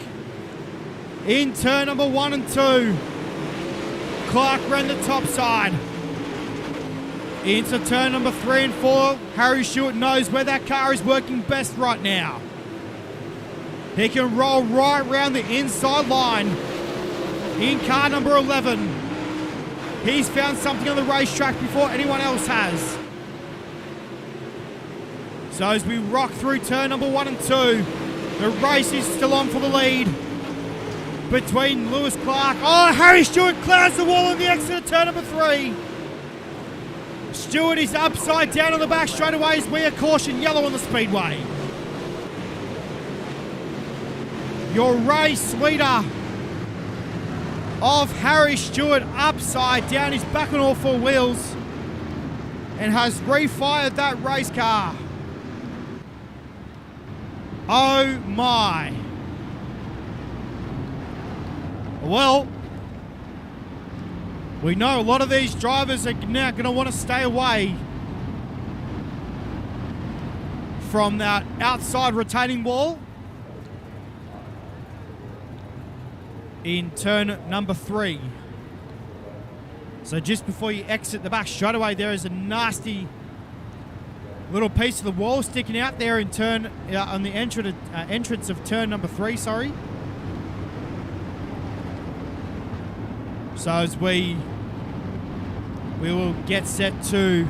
in turn number 1 and 2. Clark ran the top side. Into turn number 3 and 4. Harry Stewart knows where that car is working best right now. He can roll right round the inside line in car number 11. He's found something on the racetrack before anyone else has. So as we rock through turn number 1 and 2, the race is still on for the lead between Lewis Clark. Oh, Harry Stewart clouds the wall on the exit of turn number 3. Stewart is upside down on the back straightaways. We are caution yellow on the speedway. Your race leader of Harry Stewart upside down. He's back on all 4 wheels and has refired that race car. Oh my. Well, we know a lot of these drivers are now going to want to stay away from that outside retaining wall in turn number 3. So just before you exit the back straightaway, there is a nasty little piece of the wall sticking out there in turn on the entrance of turn number 3. Sorry. So as we will get set to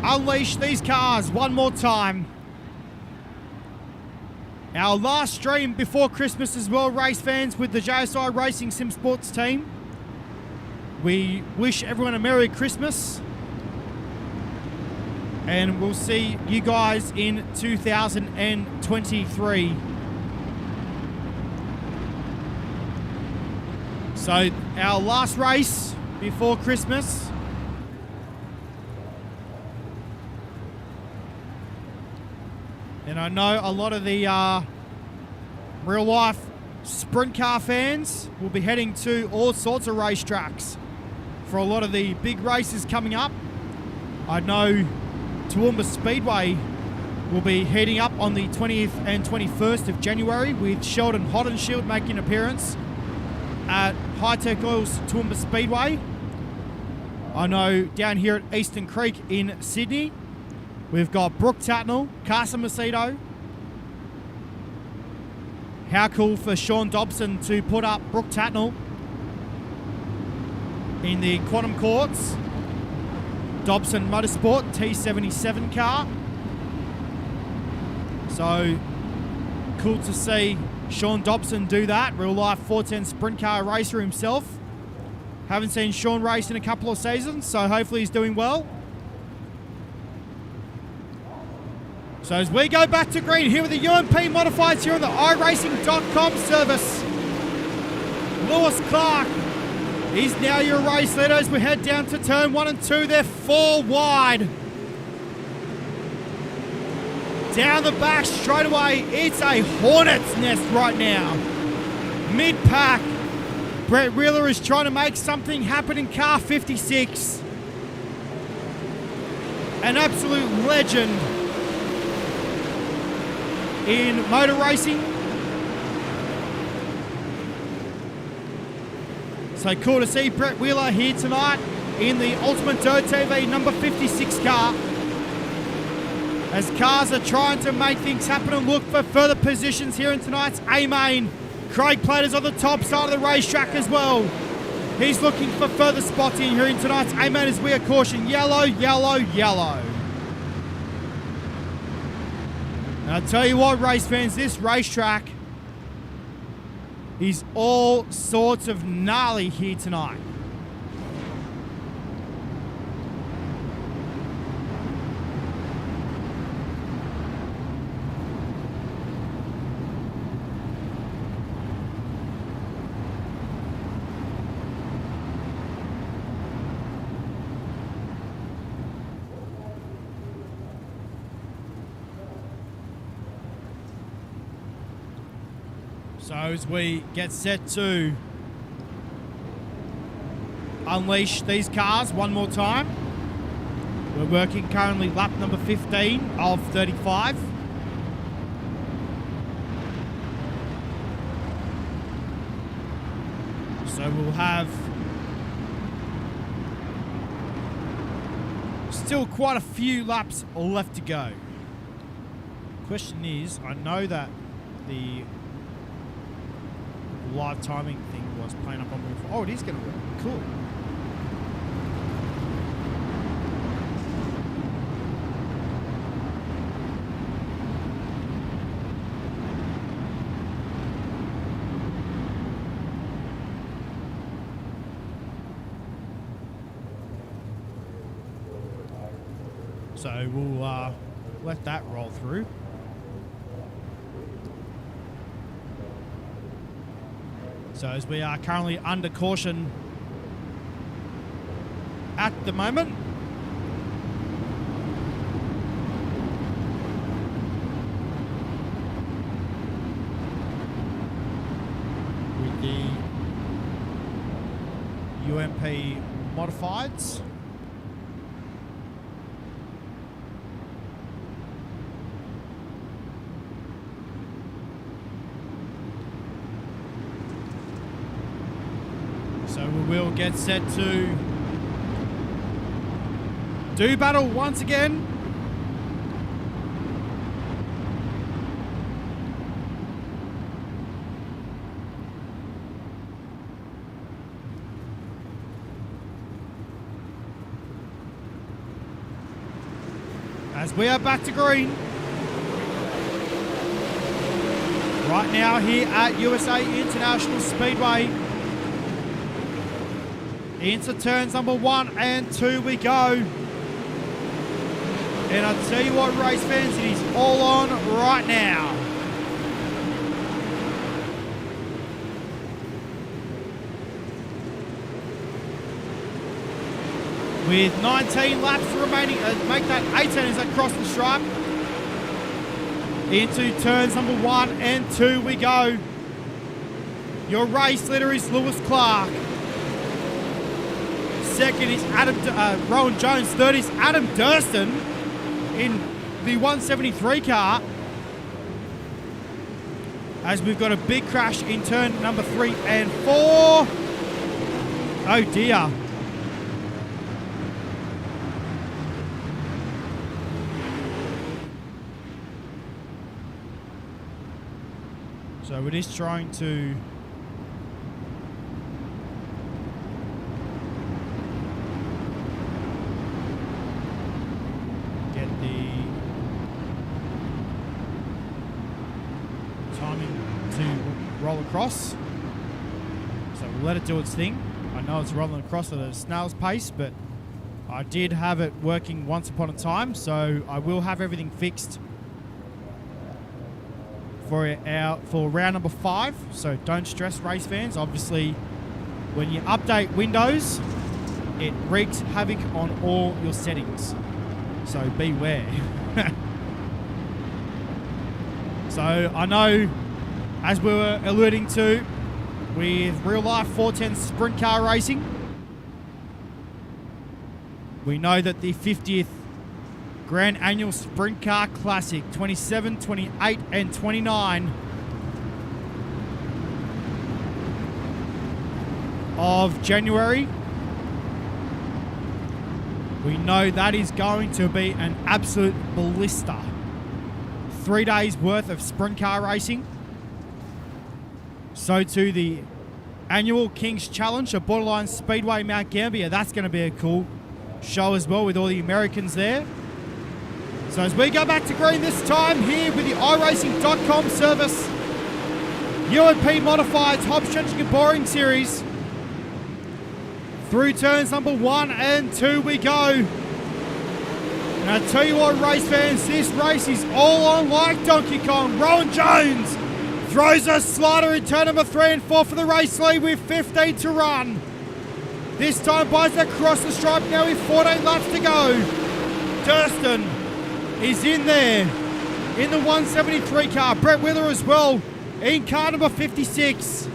unleash these cars one more time. Our last stream before Christmas as well, race fans, with the JSI Racing Sim Sports team. We wish everyone a Merry Christmas. And we'll see you guys in 2023. So our last race before Christmas. And I know a lot of the real life sprint car fans will be heading to all sorts of racetracks for a lot of the big races coming up. I know Toowoomba Speedway will be heading up on the 20th and 21st of January with Sheldon Hodenshield making an appearance at High Tech Oil's Toowoomba Speedway. I know down here at Eastern Creek in Sydney, we've got Brooke Tatnell, Carson Macedo. How cool for Sean Dobson to put up Brooke Tatnell in the Quantum Courts Dobson Motorsport T77 car. So cool to see Sean Dobson do that. Real life 410 sprint car racer himself. Haven't seen Sean race in a couple of seasons, so hopefully he's doing well. So as we go back to green here with the Ump Modifieds here on the iRacing.com service. Lewis Clark is now your race leader as we head down to turn 1 and 2. They're 4 wide. Down the back straight away, it's a hornet's nest right now. Mid-pack, Brett Wheeler is trying to make something happen in car 56. An absolute legend in motor racing. So cool to see Brett Wheeler here tonight in the Ultimate Dirt TV number 56 car. as cars are trying to make things happen and look for further positions here in tonight's A-Main. Craig Plater's on the top side of the racetrack as well. He's looking for further spots in here in tonight's A-Main as we are caution yellow, yellow, yellow. And I'll tell you what, race fans, this racetrack is all sorts of gnarly here tonight. So as we get set to unleash these cars one more time, we're working currently lap number 15 of 35. So we'll have still quite a few laps left to go. Question is, I know that the live timing thing was playing up on me. Oh, it is going to work. Cool. So we'll let that roll through. So as we are currently under caution at the moment. With the UMP Modifieds. So we will get set to do battle once again. As we are back to green. Right now here at USA International Speedway. Into turns number 1 and 2 we go. And I'll tell you what, race fans, it is all on right now. With 19 laps remaining, make that 18 as they cross the stripe. Into turns number 1 and 2 we go. Your race leader is Lewis Clark. Second is Rowan Jones. Third is Adam Durston in the 173 car. As we've got a big crash in turn number 3 and 4. Oh dear. So it is trying to roll across, so we'll let it do its thing. I know it's rolling across at a snail's pace, but I did have it working once upon a time, so I will have everything fixed for round number 5. So don't stress, race fans. Obviously, when you update Windows, it wreaks havoc on all your settings, so beware. So I know, as we were alluding to, with real life 410 sprint car racing, we know that the 50th Grand Annual Sprint Car Classic 27, 28 and 29 of January We know that is going to be an absolute blister. 3 days worth of sprint car racing. So too the annual King's Challenge at Borderline Speedway Mount Gambier. That's going to be a cool show as well with all the Americans there. So as we go back to green this time here with the iRacing.com service, Ump Modifieds HOBBS Stretching and Boring Series. Through turns number 1 and 2 we go. And I tell you what, race fans, this race is all on like Donkey Kong. Rowan Jones throws a slider in turn number 3 and 4 for the race lead with 15 to run. This time buys across the stripe now with 14 laps to go. Durston is in there in the 173 car. Brett Wheeler as well in car number 56.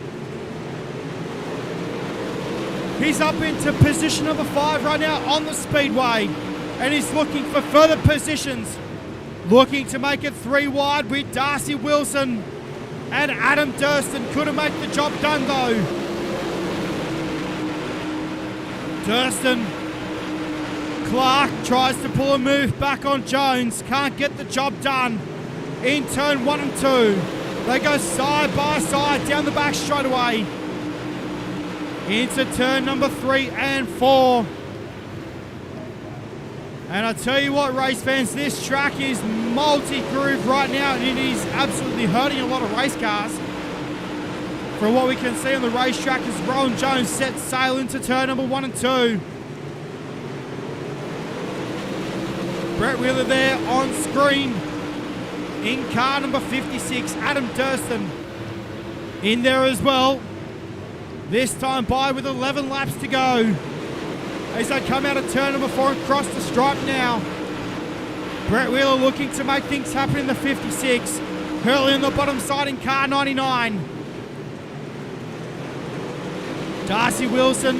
He's up into position number 5 right now on the speedway. And he's looking for further positions. Looking to make it 3 wide with Darcy Wilson and Adam Durston. Couldn't make the job done though. Durston. Clark tries to pull a move back on Jones. Can't get the job done in turn 1 and 2. They go side by side down the back straight away. Into turn number 3 and 4. And I tell you what, race fans, this track is multi-groove right now, and it is absolutely hurting a lot of race cars. From what we can see on the racetrack as Rowan Jones sets sail into turn number 1 and 2. Brett Wheeler there on screen. In car number 56, Adam Durston in there as well. This time by with 11 laps to go. As they come out of turn number 4 and cross the stripe now. Brett Wheeler looking to make things happen in the 56. Hurley on the bottom side in car 99. Darcy Wilson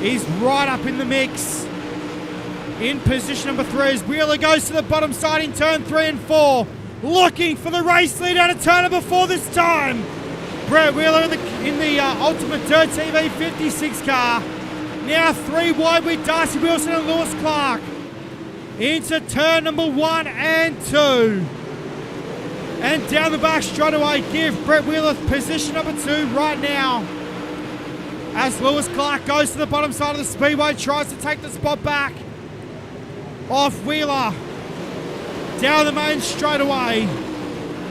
is right up in the mix. In position number 3 as Wheeler goes to the bottom side in turn 3 and 4. Looking for the race lead out of turn number 4 this time. Brett Wheeler in the Ultimate Dirt TV 56 car. Now 3 wide with Darcy Wilson and Lewis Clark. Into turn number 1 and 2. And down the back straight away, give Brett Wheeler position number 2 right now. As Lewis Clark goes to the bottom side of the speedway, tries to take the spot back off Wheeler. Down the main straight away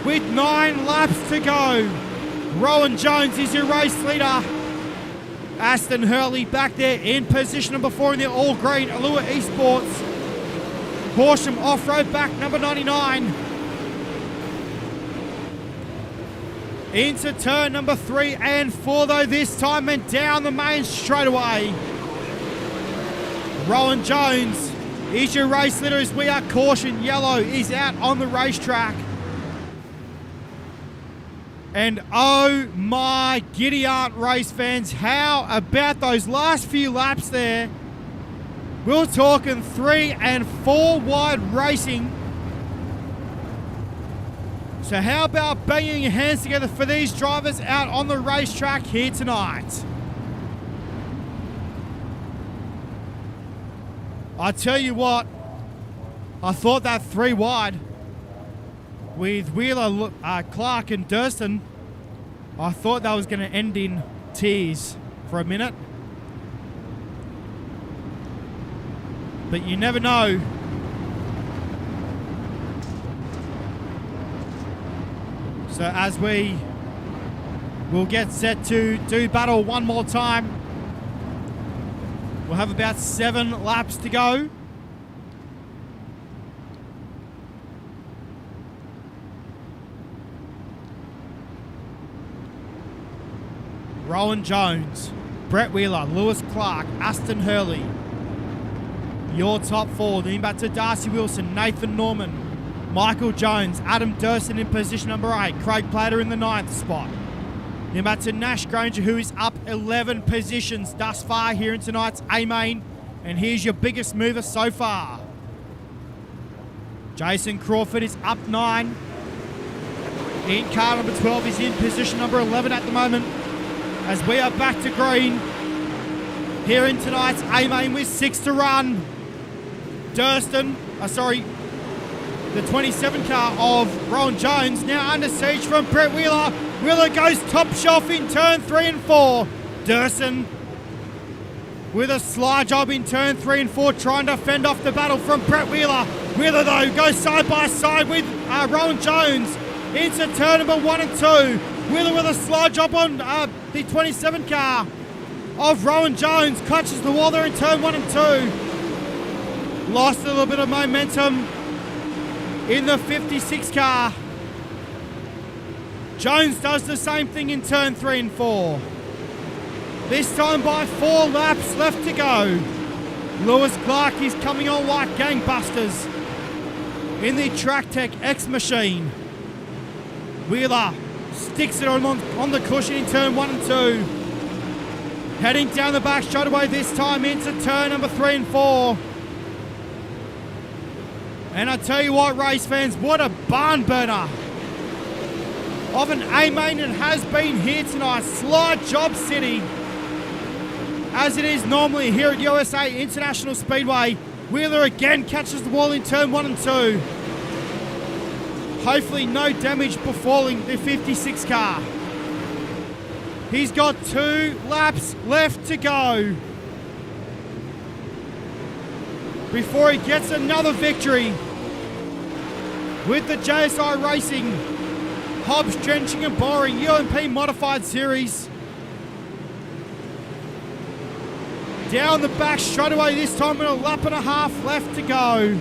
with 9 laps to go. Rowan Jones is your race leader. Aston Hurley back there in position number 4 in the all green Allure Esports. Horsham off-road back number 99. Into turn number 3 and 4 though this time, and down the main straight away. Rowan Jones is your race leader as we are caution yellow is out on the racetrack. And oh my giddy aunt, race fans, how about those last few laps there? We're talking 3 and 4 wide racing. So how about banging your hands together for these drivers out on the racetrack here tonight? I tell you what, I thought that 3 wide with Wheeler, Clark and Durston, I thought that was going to end in tears for a minute. But you never know. So as we will get set to do battle one more time, we'll have about 7 laps to go. Rowan Jones, Brett Wheeler, Lewis Clark, Aston Hurley. Your top 4. Then back to Darcy Wilson, Nathan Norman, Michael Jones, Adam Durston in position number 8, Craig Plater in the 9th spot. Then back to Nash Granger, who is up 11 positions thus far here in tonight's A-Main. And here's your biggest mover so far. Jason Crawford is up 9. In car number 12 is in position number 11 at the moment. As we are back to green here in tonight's A-Main with 6 to run. the 27 car of Rowan Jones now under siege from Brett Wheeler. Wheeler goes top shelf in turn 3 and 4. Durston with a slide job in turn 3 and 4, trying to fend off the battle from Brett Wheeler. Wheeler, though, goes side by side with Rowan Jones into turn number 1 and 2. Wheeler with a slide job on the 27 car of Rowan Jones. Clutches the wall there in turn 1 and 2. Lost a little bit of momentum in the 56 car. Jones does the same thing in turn 3 and 4. This time by 4 laps left to go. Lewis Clark is coming on like gangbusters in the Track Tech X machine. Wheeler sticks it on the cushion in turn 1 and 2. Heading down the back straightaway this time into turn number 3 and 4. And I tell you what, race fans, what a barn burner of an A-main it has been here tonight. Slide job city, as it is normally here at USA International Speedway. Wheeler again catches the wall in turn 1 and 2. Hopefully no damage befalling the 56 car. He's got 2 laps left to go before he gets another victory with the JSI Racing Hobbs Drenching and Boring UMP Modified Series. Down the back straightaway this time with a lap and a half left to go.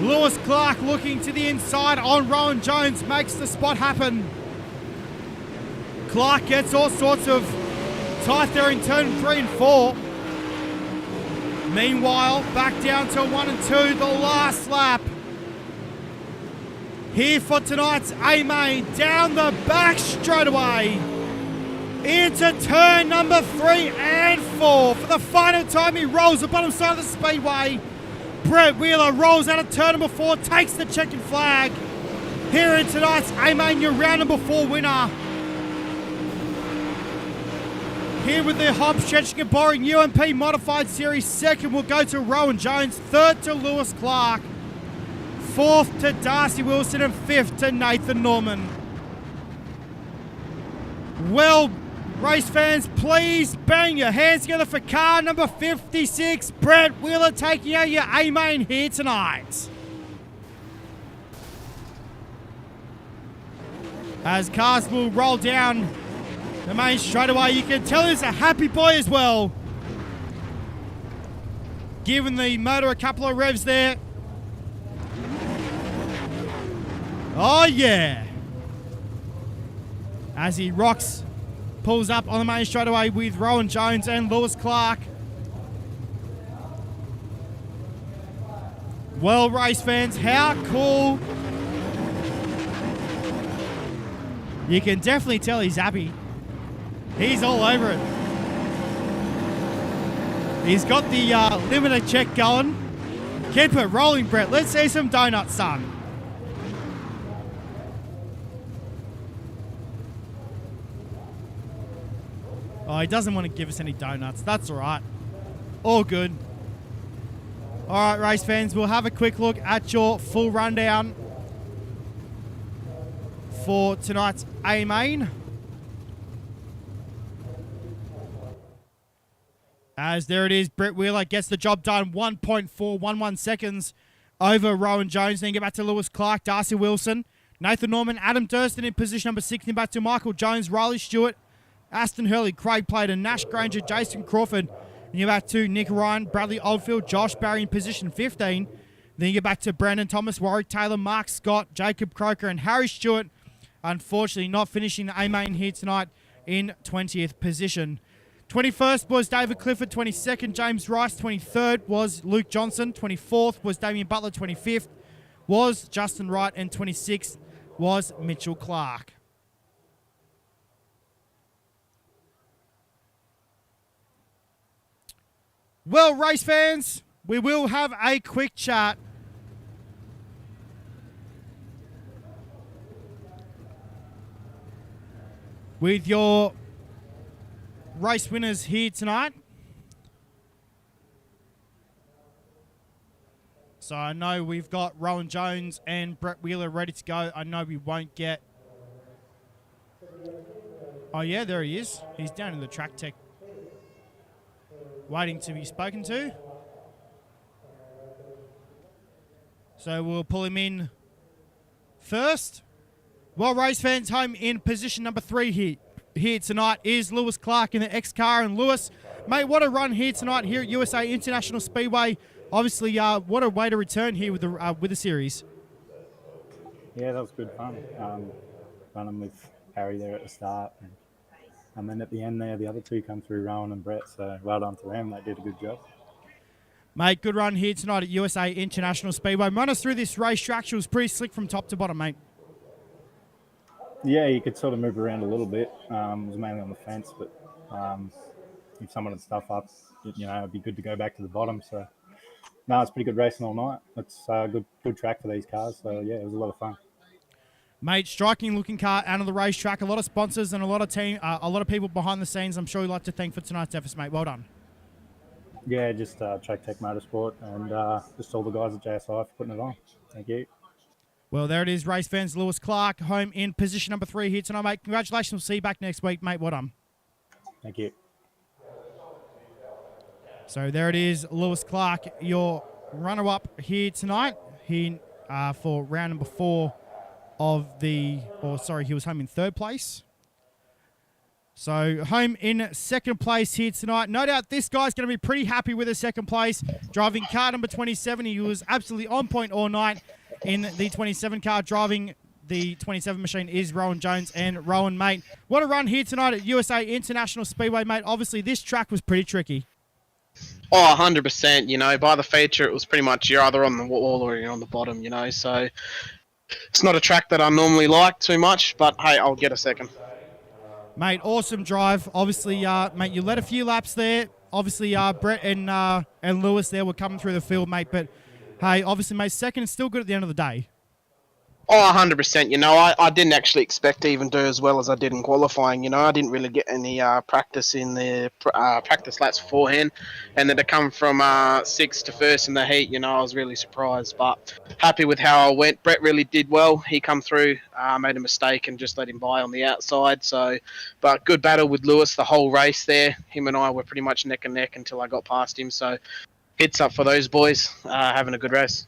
Lewis Clark looking to the inside on Rowan Jones, makes the spot happen. Clark gets all sorts of tight there in turn 3 and 4. Meanwhile, back down to 1 and 2, the last lap. Here for tonight's A-main, down the back straightaway into turn number 3 and 4. For the final time, he rolls the bottom side of the speedway. Brett Wheeler rolls out of turn number 4, takes the checkered flag. Here in tonight's A-main, your round number 4 winner. Here with the Hobbs Drenching and Boring UMP Modified Series. Second will go to Rowan Jones. Third to Lewis Clark. Fourth to Darcy Wilson. And fifth to Nathan Norman. Well, race fans, please bang your hands together for car number 56. Brett Wheeler taking out your A-main here tonight. As cars will roll down the main straightaway, you can tell he's a happy boy as well. Giving the motor a couple of revs there. Oh yeah. As he pulls up on the main straightaway with Rowan Jones and Lewis Clark. Well, race fans, how cool. You can definitely tell he's happy. He's all over it. He's got the limiter check going. Keep it rolling, Brett. Let's see some donuts, son. Oh, he doesn't want to give us any donuts. That's all right. All good. All right, race fans, we'll have a quick look at your full rundown for tonight's A-main. As there it is, Brett Wheeler gets the job done, 1.411 seconds over Rowan Jones. Then get back to Lewis Clark, Darcy Wilson, Nathan Norman, Adam Durston in position number 16, back to Michael Jones, Riley Stewart, Aston Hurley, Craig Plater, Nash Granger, Jason Crawford. Then you're back to Nick Ryan, Bradley Oldfield, Josh Barry in position 15. Then you get back to Brandon Thomas, Warwick Taylor, Mark Scott, Jacob Croker, and Harry Stewart. Unfortunately, not finishing the A-main here tonight in 20th position. 21st was David Clifford, 22nd James Rice, 23rd was Luke Johnson, 24th was Damien Butler, 25th was Justin Wright, and 26th was Mitchell Clark. Well, race fans, we will have a quick chat with your race winners here tonight. So I know we've got Rowan Jones and Brett Wheeler ready to go. I know we won't get... Oh, yeah, there he is. He's down in the track tech, waiting to be spoken to. So we'll pull him in first. Well, race fans, home in position number 3 here tonight is Lewis Clark in the X car. And Lewis, mate, what a run here tonight here at USA International Speedway. Obviously, what a way to return here with the series. Yeah, that was good fun. Running with Harry there at the start. And then at the end there, the other two come through, Rowan and Brett. So well done to them. They did a good job. Mate, good run here tonight at USA International Speedway. Run us through this racetrack. It was pretty slick from top to bottom, mate. Yeah, you could sort of move around a little bit. It was mainly on the fence, but if someone had stuff up, it'd be good to go back to the bottom. So, no, it's pretty good racing all night. It's a good track for these cars. So, yeah, it was a lot of fun. Mate, striking looking car out of the racetrack. A lot of sponsors and a lot of people behind the scenes. I'm sure you'd like to thank for tonight's efforts, mate. Well done. Yeah, just Track Tech Motorsport and just all the guys at JSI for putting it on. Thank you. Well, there it is, race fans. Lewis Clark, home in position number 3 here tonight, mate. Congratulations. We'll see you back next week, mate. Well done. Thank you. So there it is, Lewis Clark, your runner-up here tonight. For round number 4 of he was home in 3rd place. So home in 2nd place here tonight. No doubt this guy's going to be pretty happy with his 2nd place. Driving car number 27. He was absolutely on point all night in the 27 car. Driving the 27 machine is Rowan Jones. And Rowan, mate, what a run here tonight at USA International Speedway, mate. Obviously, this track was pretty tricky. Oh, 100%. By the feature, it was pretty much you're either on the wall or you're on the bottom, So it's not a track that I normally like too much, but hey, I'll get a 2nd. Mate, awesome drive. Obviously, mate, you led a few laps there. Obviously, Brett and Lewis there were coming through the field, mate. But, hey, obviously, mate, 2nd is still good at the end of the day. Oh, 100%. I didn't actually expect to even do as well as I did in qualifying. I didn't really get any practice in the practice laps beforehand. And then to come from 6th to 1st in the heat, I was really surprised. But happy with how I went. Brett really did well. He come through, made a mistake and just let him by on the outside. But good battle with Lewis the whole race there. Him and I were pretty much neck and neck until I got past him. So hits up for those boys, having a good race.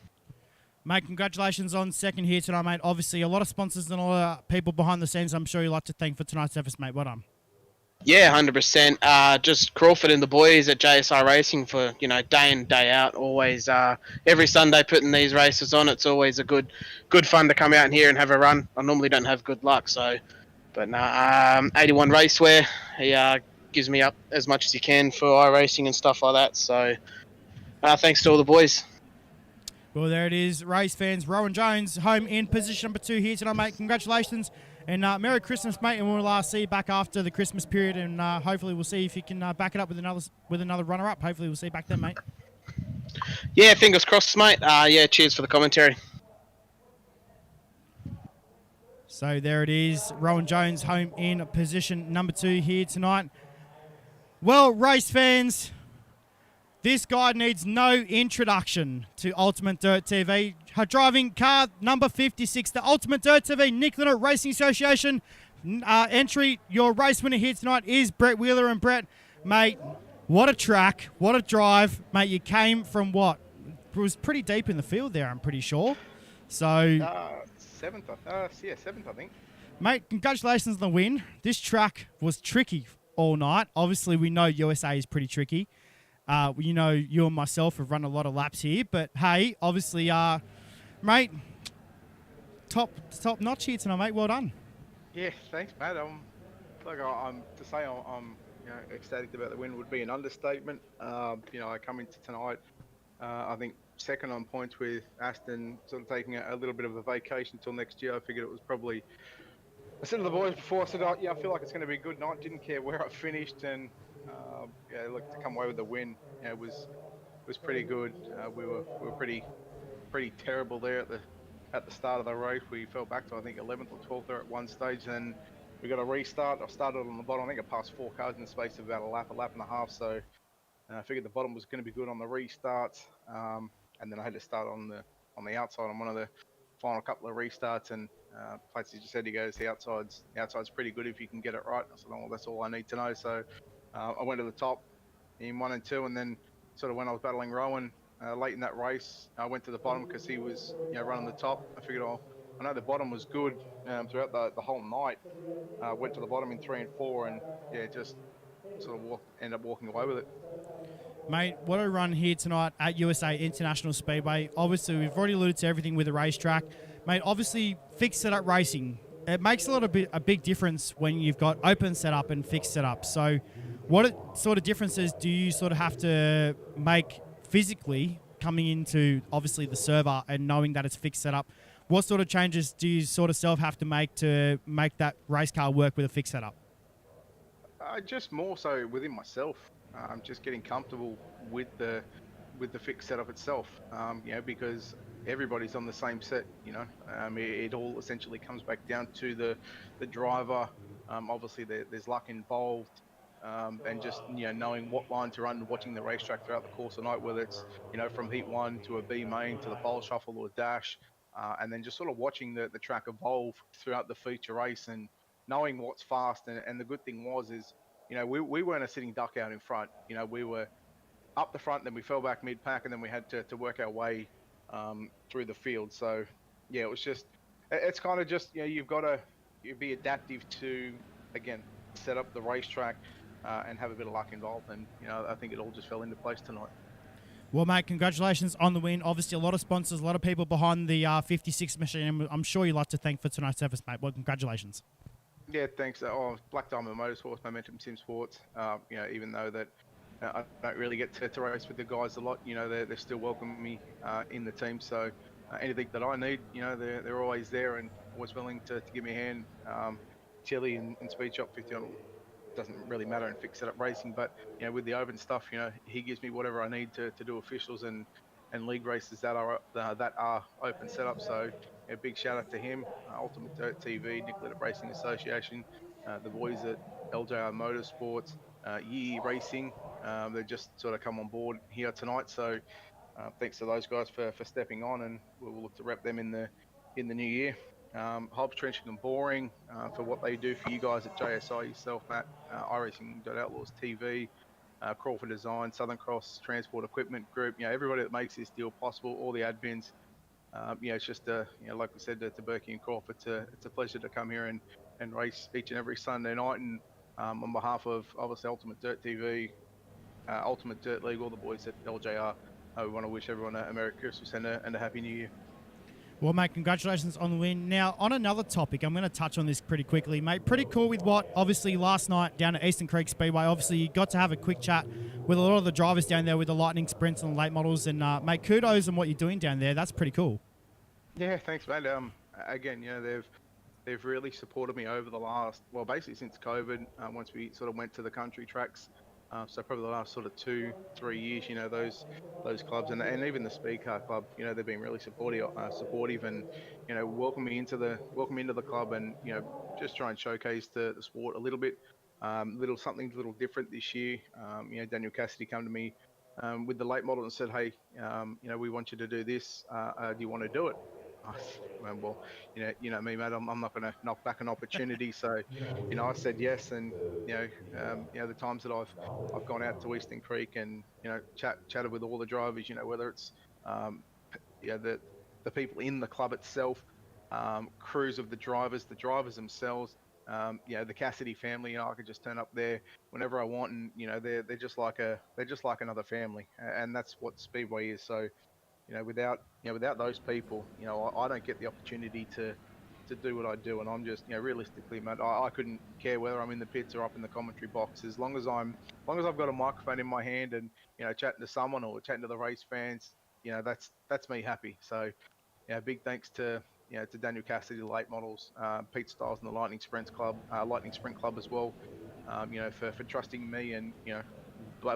Mate, congratulations on 2nd here tonight, mate. Obviously, a lot of sponsors and a lot of people behind the scenes I'm sure you'd like to thank for tonight's efforts, mate. Well done. Yeah, 100%. Just Crawford and the boys at JSI Racing for, day in, day out. Always, every Sunday putting these races on. It's always a good fun to come out in here and have a run. I normally don't have good luck, but 81 Racewear, he gives me up as much as he can for iRacing and stuff like that. So thanks to all the boys. Well, there it is, race fans. Rowan Jones, home in position number 2 here tonight, mate. Congratulations, and Merry Christmas, mate. And we'll see you back after the Christmas period, and hopefully we'll see if you can back it up with another runner-up. Hopefully we'll see you back then, mate. Yeah, fingers crossed, mate. Yeah, cheers for the commentary. So there it is, Rowan Jones, home in position number 2 here tonight. Well, race fans, this guy needs no introduction to Ultimate Dirt TV. Driving car number 56, the Ultimate Dirt TV Nick Linnet Racing Association entry. Your race winner here tonight is Brett Wheeler. And Brett, mate, what a track, what a drive. Mate, you came from what? It was pretty deep in the field there, I'm pretty sure. So, 7th, I think. Mate, congratulations on the win. This track was tricky all night. Obviously, we know USA is pretty tricky. You and myself have run a lot of laps here, but hey, obviously, mate, top notch here tonight, mate. Well done. Yeah, thanks, mate. I'm ecstatic about the win would be an understatement. I come into tonight, I think 2nd on points with Aston, sort of taking a little bit of a vacation till next year. I figured it was probably. I said to the boys before, I said, I feel like it's going to be a good night. Didn't care where I finished, and look, to come away with the win, it was pretty good. We were pretty terrible there at the start of the race. We fell back to I think 11th or 12th there at one stage. Then we got a restart. I started on the bottom. I think I passed 4 cars in the space of about a lap and a half. So I figured the bottom was going to be good on the restart. and then I had to start on the outside on one of the final couple of restarts. And Platesy just said, he goes, the outside's pretty good if you can get it right. I said, oh, well, that's all I need to know. So I went to the top in 1 and 2, and then sort of when I was battling Rowan late in that race, I went to the bottom because he was running the top. I figured, oh, I know the bottom was good throughout the whole night. Went to the bottom in 3 and 4, and just sort of ended up walking away with it. Mate, what a run here tonight at USA International Speedway. Obviously, we've already alluded to everything with the racetrack. Mate, obviously, fixed setup racing, it makes a big difference when you've got open setup and fixed setup. So what sort of differences do you sort of have to make physically coming into, obviously, the server and knowing that it's fixed setup? What sort of changes do you sort of have to make that race car work with a fixed setup? Just more so within myself. I'm just getting comfortable with the fixed setup itself. Because everybody's on the same set. It all essentially comes back down to the driver. Obviously, there's luck involved, and just knowing what line to run and watching the racetrack throughout the course of the night, whether it's from heat 1 to a B main to the pole shuffle or a dash, and then just sort of watching the track evolve throughout the feature race and knowing what's fast. And the good thing is we weren't a sitting duck out in front. We were up the front, then we fell back mid-pack, and then we had to work our way through the field. So, it was just, it's kind of just, you've got to be adaptive to, again, set up the racetrack and have a bit of luck involved. And, I think it all just fell into place tonight. Well, mate, congratulations on the win. Obviously, a lot of sponsors, a lot of people behind the 56 machine. I'm sure you'd like to thank for tonight's service, mate. Well, congratulations. Yeah, thanks. Black Diamond Motorsports, Momentum Sim Sports. Even though that I don't really get to race with the guys a lot, they're still welcoming me in the team. So anything that I need, they're always there and always willing to give me a hand. Chili and Speed Shop 50 on doesn't really matter in fixed setup racing, but with the open stuff, he gives me whatever I need to do officials and league races that are open setup. So a big shout out to him, Ultimate Dirt TV, Nicoletta Racing Association, the boys at LJR Motorsports, Yee Racing. They just sort of come on board here tonight. So thanks to those guys for stepping on, and we'll look to rep them in the new year. HOBBS Trenching and Boring for what they do for you guys at JSI, yourself, Matt, iRacing.Outlaws TV, Crawford Design, Southern Cross Transport Equipment Group, everybody that makes this deal possible, all the admins. It's just, like we said to Berkey and Crawford, it's a pleasure to come here and race each and every Sunday night. And on behalf of obviously Ultimate Dirt TV, Ultimate Dirt League, all the boys at LJR, we want to wish everyone a Merry Christmas and a Happy New Year. Well, mate, congratulations on the win. Now, on another topic, I'm going to touch on this pretty quickly, mate. Pretty cool with what, obviously, last night down at Eastern Creek Speedway, obviously, you got to have a quick chat with a lot of the drivers down there with the Lightning Sprints and the late models. And, mate, kudos on what you're doing down there. That's pretty cool. Yeah, thanks, mate. Again, they've really supported me over the last, well, basically since COVID, once we sort of went to the country tracks. So probably the last sort of 2-3 years, those clubs and even the Speed Car Club, they've been really supportive and welcome me into the club and just try and showcase the sport a little bit, something a little different this year. Daniel Cassidy come to me with the late model and said, hey, we want you to do this. Do you want to do it? Well, me, mate. I'm not going to knock back an opportunity. So, I said yes, and the times that I've gone out to Eastern Creek and chatted with all the drivers, whether it's the people in the club itself, crews of the drivers themselves, the Cassidy family. I could just turn up there whenever I want, and they're just like another family, and that's what Speedway is. So. Without those people, I don't get the opportunity to do what I do, and I'm just, realistically, mate, I couldn't care whether I'm in the pits or up in the commentary box as long as I've got a microphone in my hand and chatting to someone or chatting to the race fans, that's me happy. So, big thanks to Daniel Cassidy, the late models, Pete Stiles and the Lightning Sprint Club as well, for trusting me and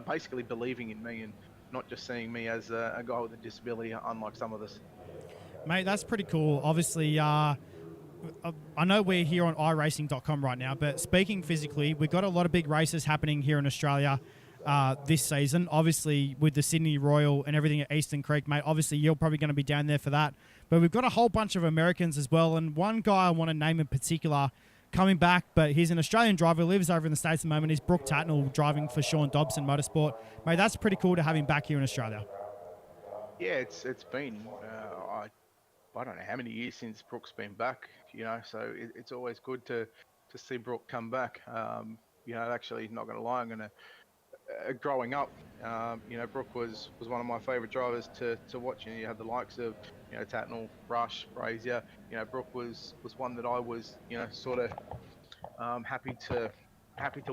basically believing in me and not just seeing me as a guy with a disability, unlike some of us. Mate, that's pretty cool. Obviously, I know we're here on iRacing.com right now, but speaking physically, we've got a lot of big races happening here in Australia. this season. Obviously, with the Sydney Royal and everything at Eastern Creek, mate, obviously you're probably going to be down there for that. But we've got a whole bunch of Americans as well, and one guy I want to name in particular coming back, but he's an Australian driver, lives over in the States at the moment. He's Brooke Tatnell, driving for Sean Dobson Motorsport. Mate, that's pretty cool to have him back here in Australia. Yeah, it's been I don't know how many years since Brooke's been back, so it's always good to see Brooke come back. Actually, not going to lie, I'm going to growing up, Brooke was one of my favourite drivers to watch. You had the likes of, Tatnell, Rush, Brazier. Brooke was one that I was, sort of happy to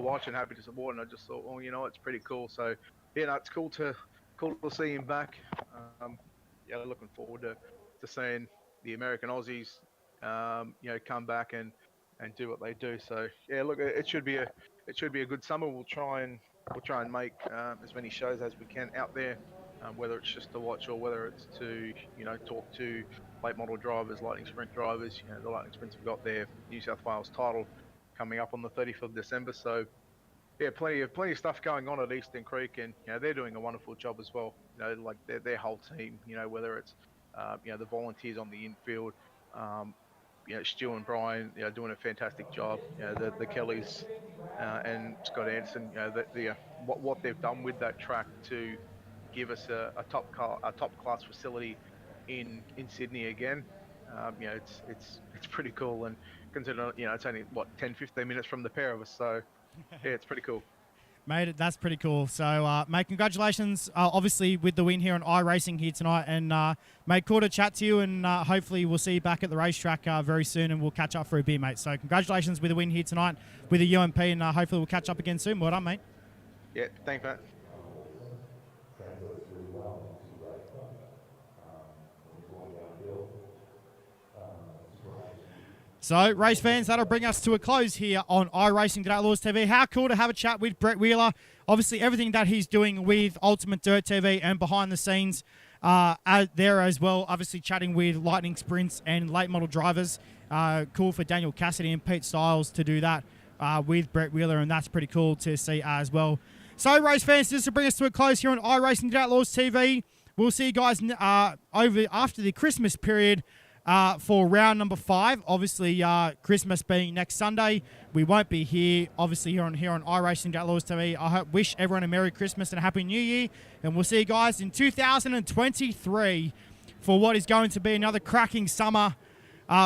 watch and happy to support. And I just thought, well, it's pretty cool. So, it's cool to see him back. Looking forward to seeing the American Aussies, come back and do what they do. So, look, it should be a good summer. We'll try and make as many shows as we can out there, whether it's just to watch or whether it's to talk to late model drivers, Lightning Sprint drivers. The Lightning Sprints have got their New South Wales title coming up on the 30th of December. So plenty of stuff going on at Eastern Creek, and they're doing a wonderful job as well. Like their whole team. Whether it's the volunteers on the infield. Stu and Brian, doing a fantastic job. The Kellys and Scott Anderson, what they've done with that track to give us a top class facility in Sydney again. It's pretty cool, and considering it's only 10-15 minutes from the pair of us, so it's pretty cool. Mate, that's pretty cool. So, mate, congratulations, obviously, with the win here on iRacing here tonight. And, mate, cool to chat to you, and hopefully we'll see you back at the racetrack very soon, and we'll catch up for a beer, mate. So, congratulations with the win here tonight with the UMP, and hopefully we'll catch up again soon. Well done, mate. Yeah, thanks, Matt. So, race fans, that'll bring us to a close here on iRacing Today Outlaws TV. How cool to have a chat with Brett Wheeler. Obviously, everything that he's doing with Ultimate Dirt TV and behind the scenes there as well. Obviously, chatting with Lightning Sprints and late model drivers. Cool for Daniel Cassidy and Pete Styles to do that with Brett Wheeler, and that's pretty cool to see as well. So, race fans, this will bring us to a close here on iRacing Today Outlaws TV. We'll see you guys over after the Christmas period. For round number 5, obviously Christmas being next Sunday, we won't be here. Obviously here on iRacing Outlaws TV. I wish everyone a Merry Christmas and a Happy New Year, and we'll see you guys in 2023 for what is going to be another cracking summer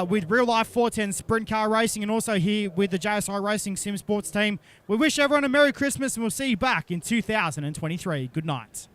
with real life 410 sprint car racing, and also here with the JSI Racing Sim Sports team. We wish everyone a Merry Christmas, and we'll see you back in 2023. Good night.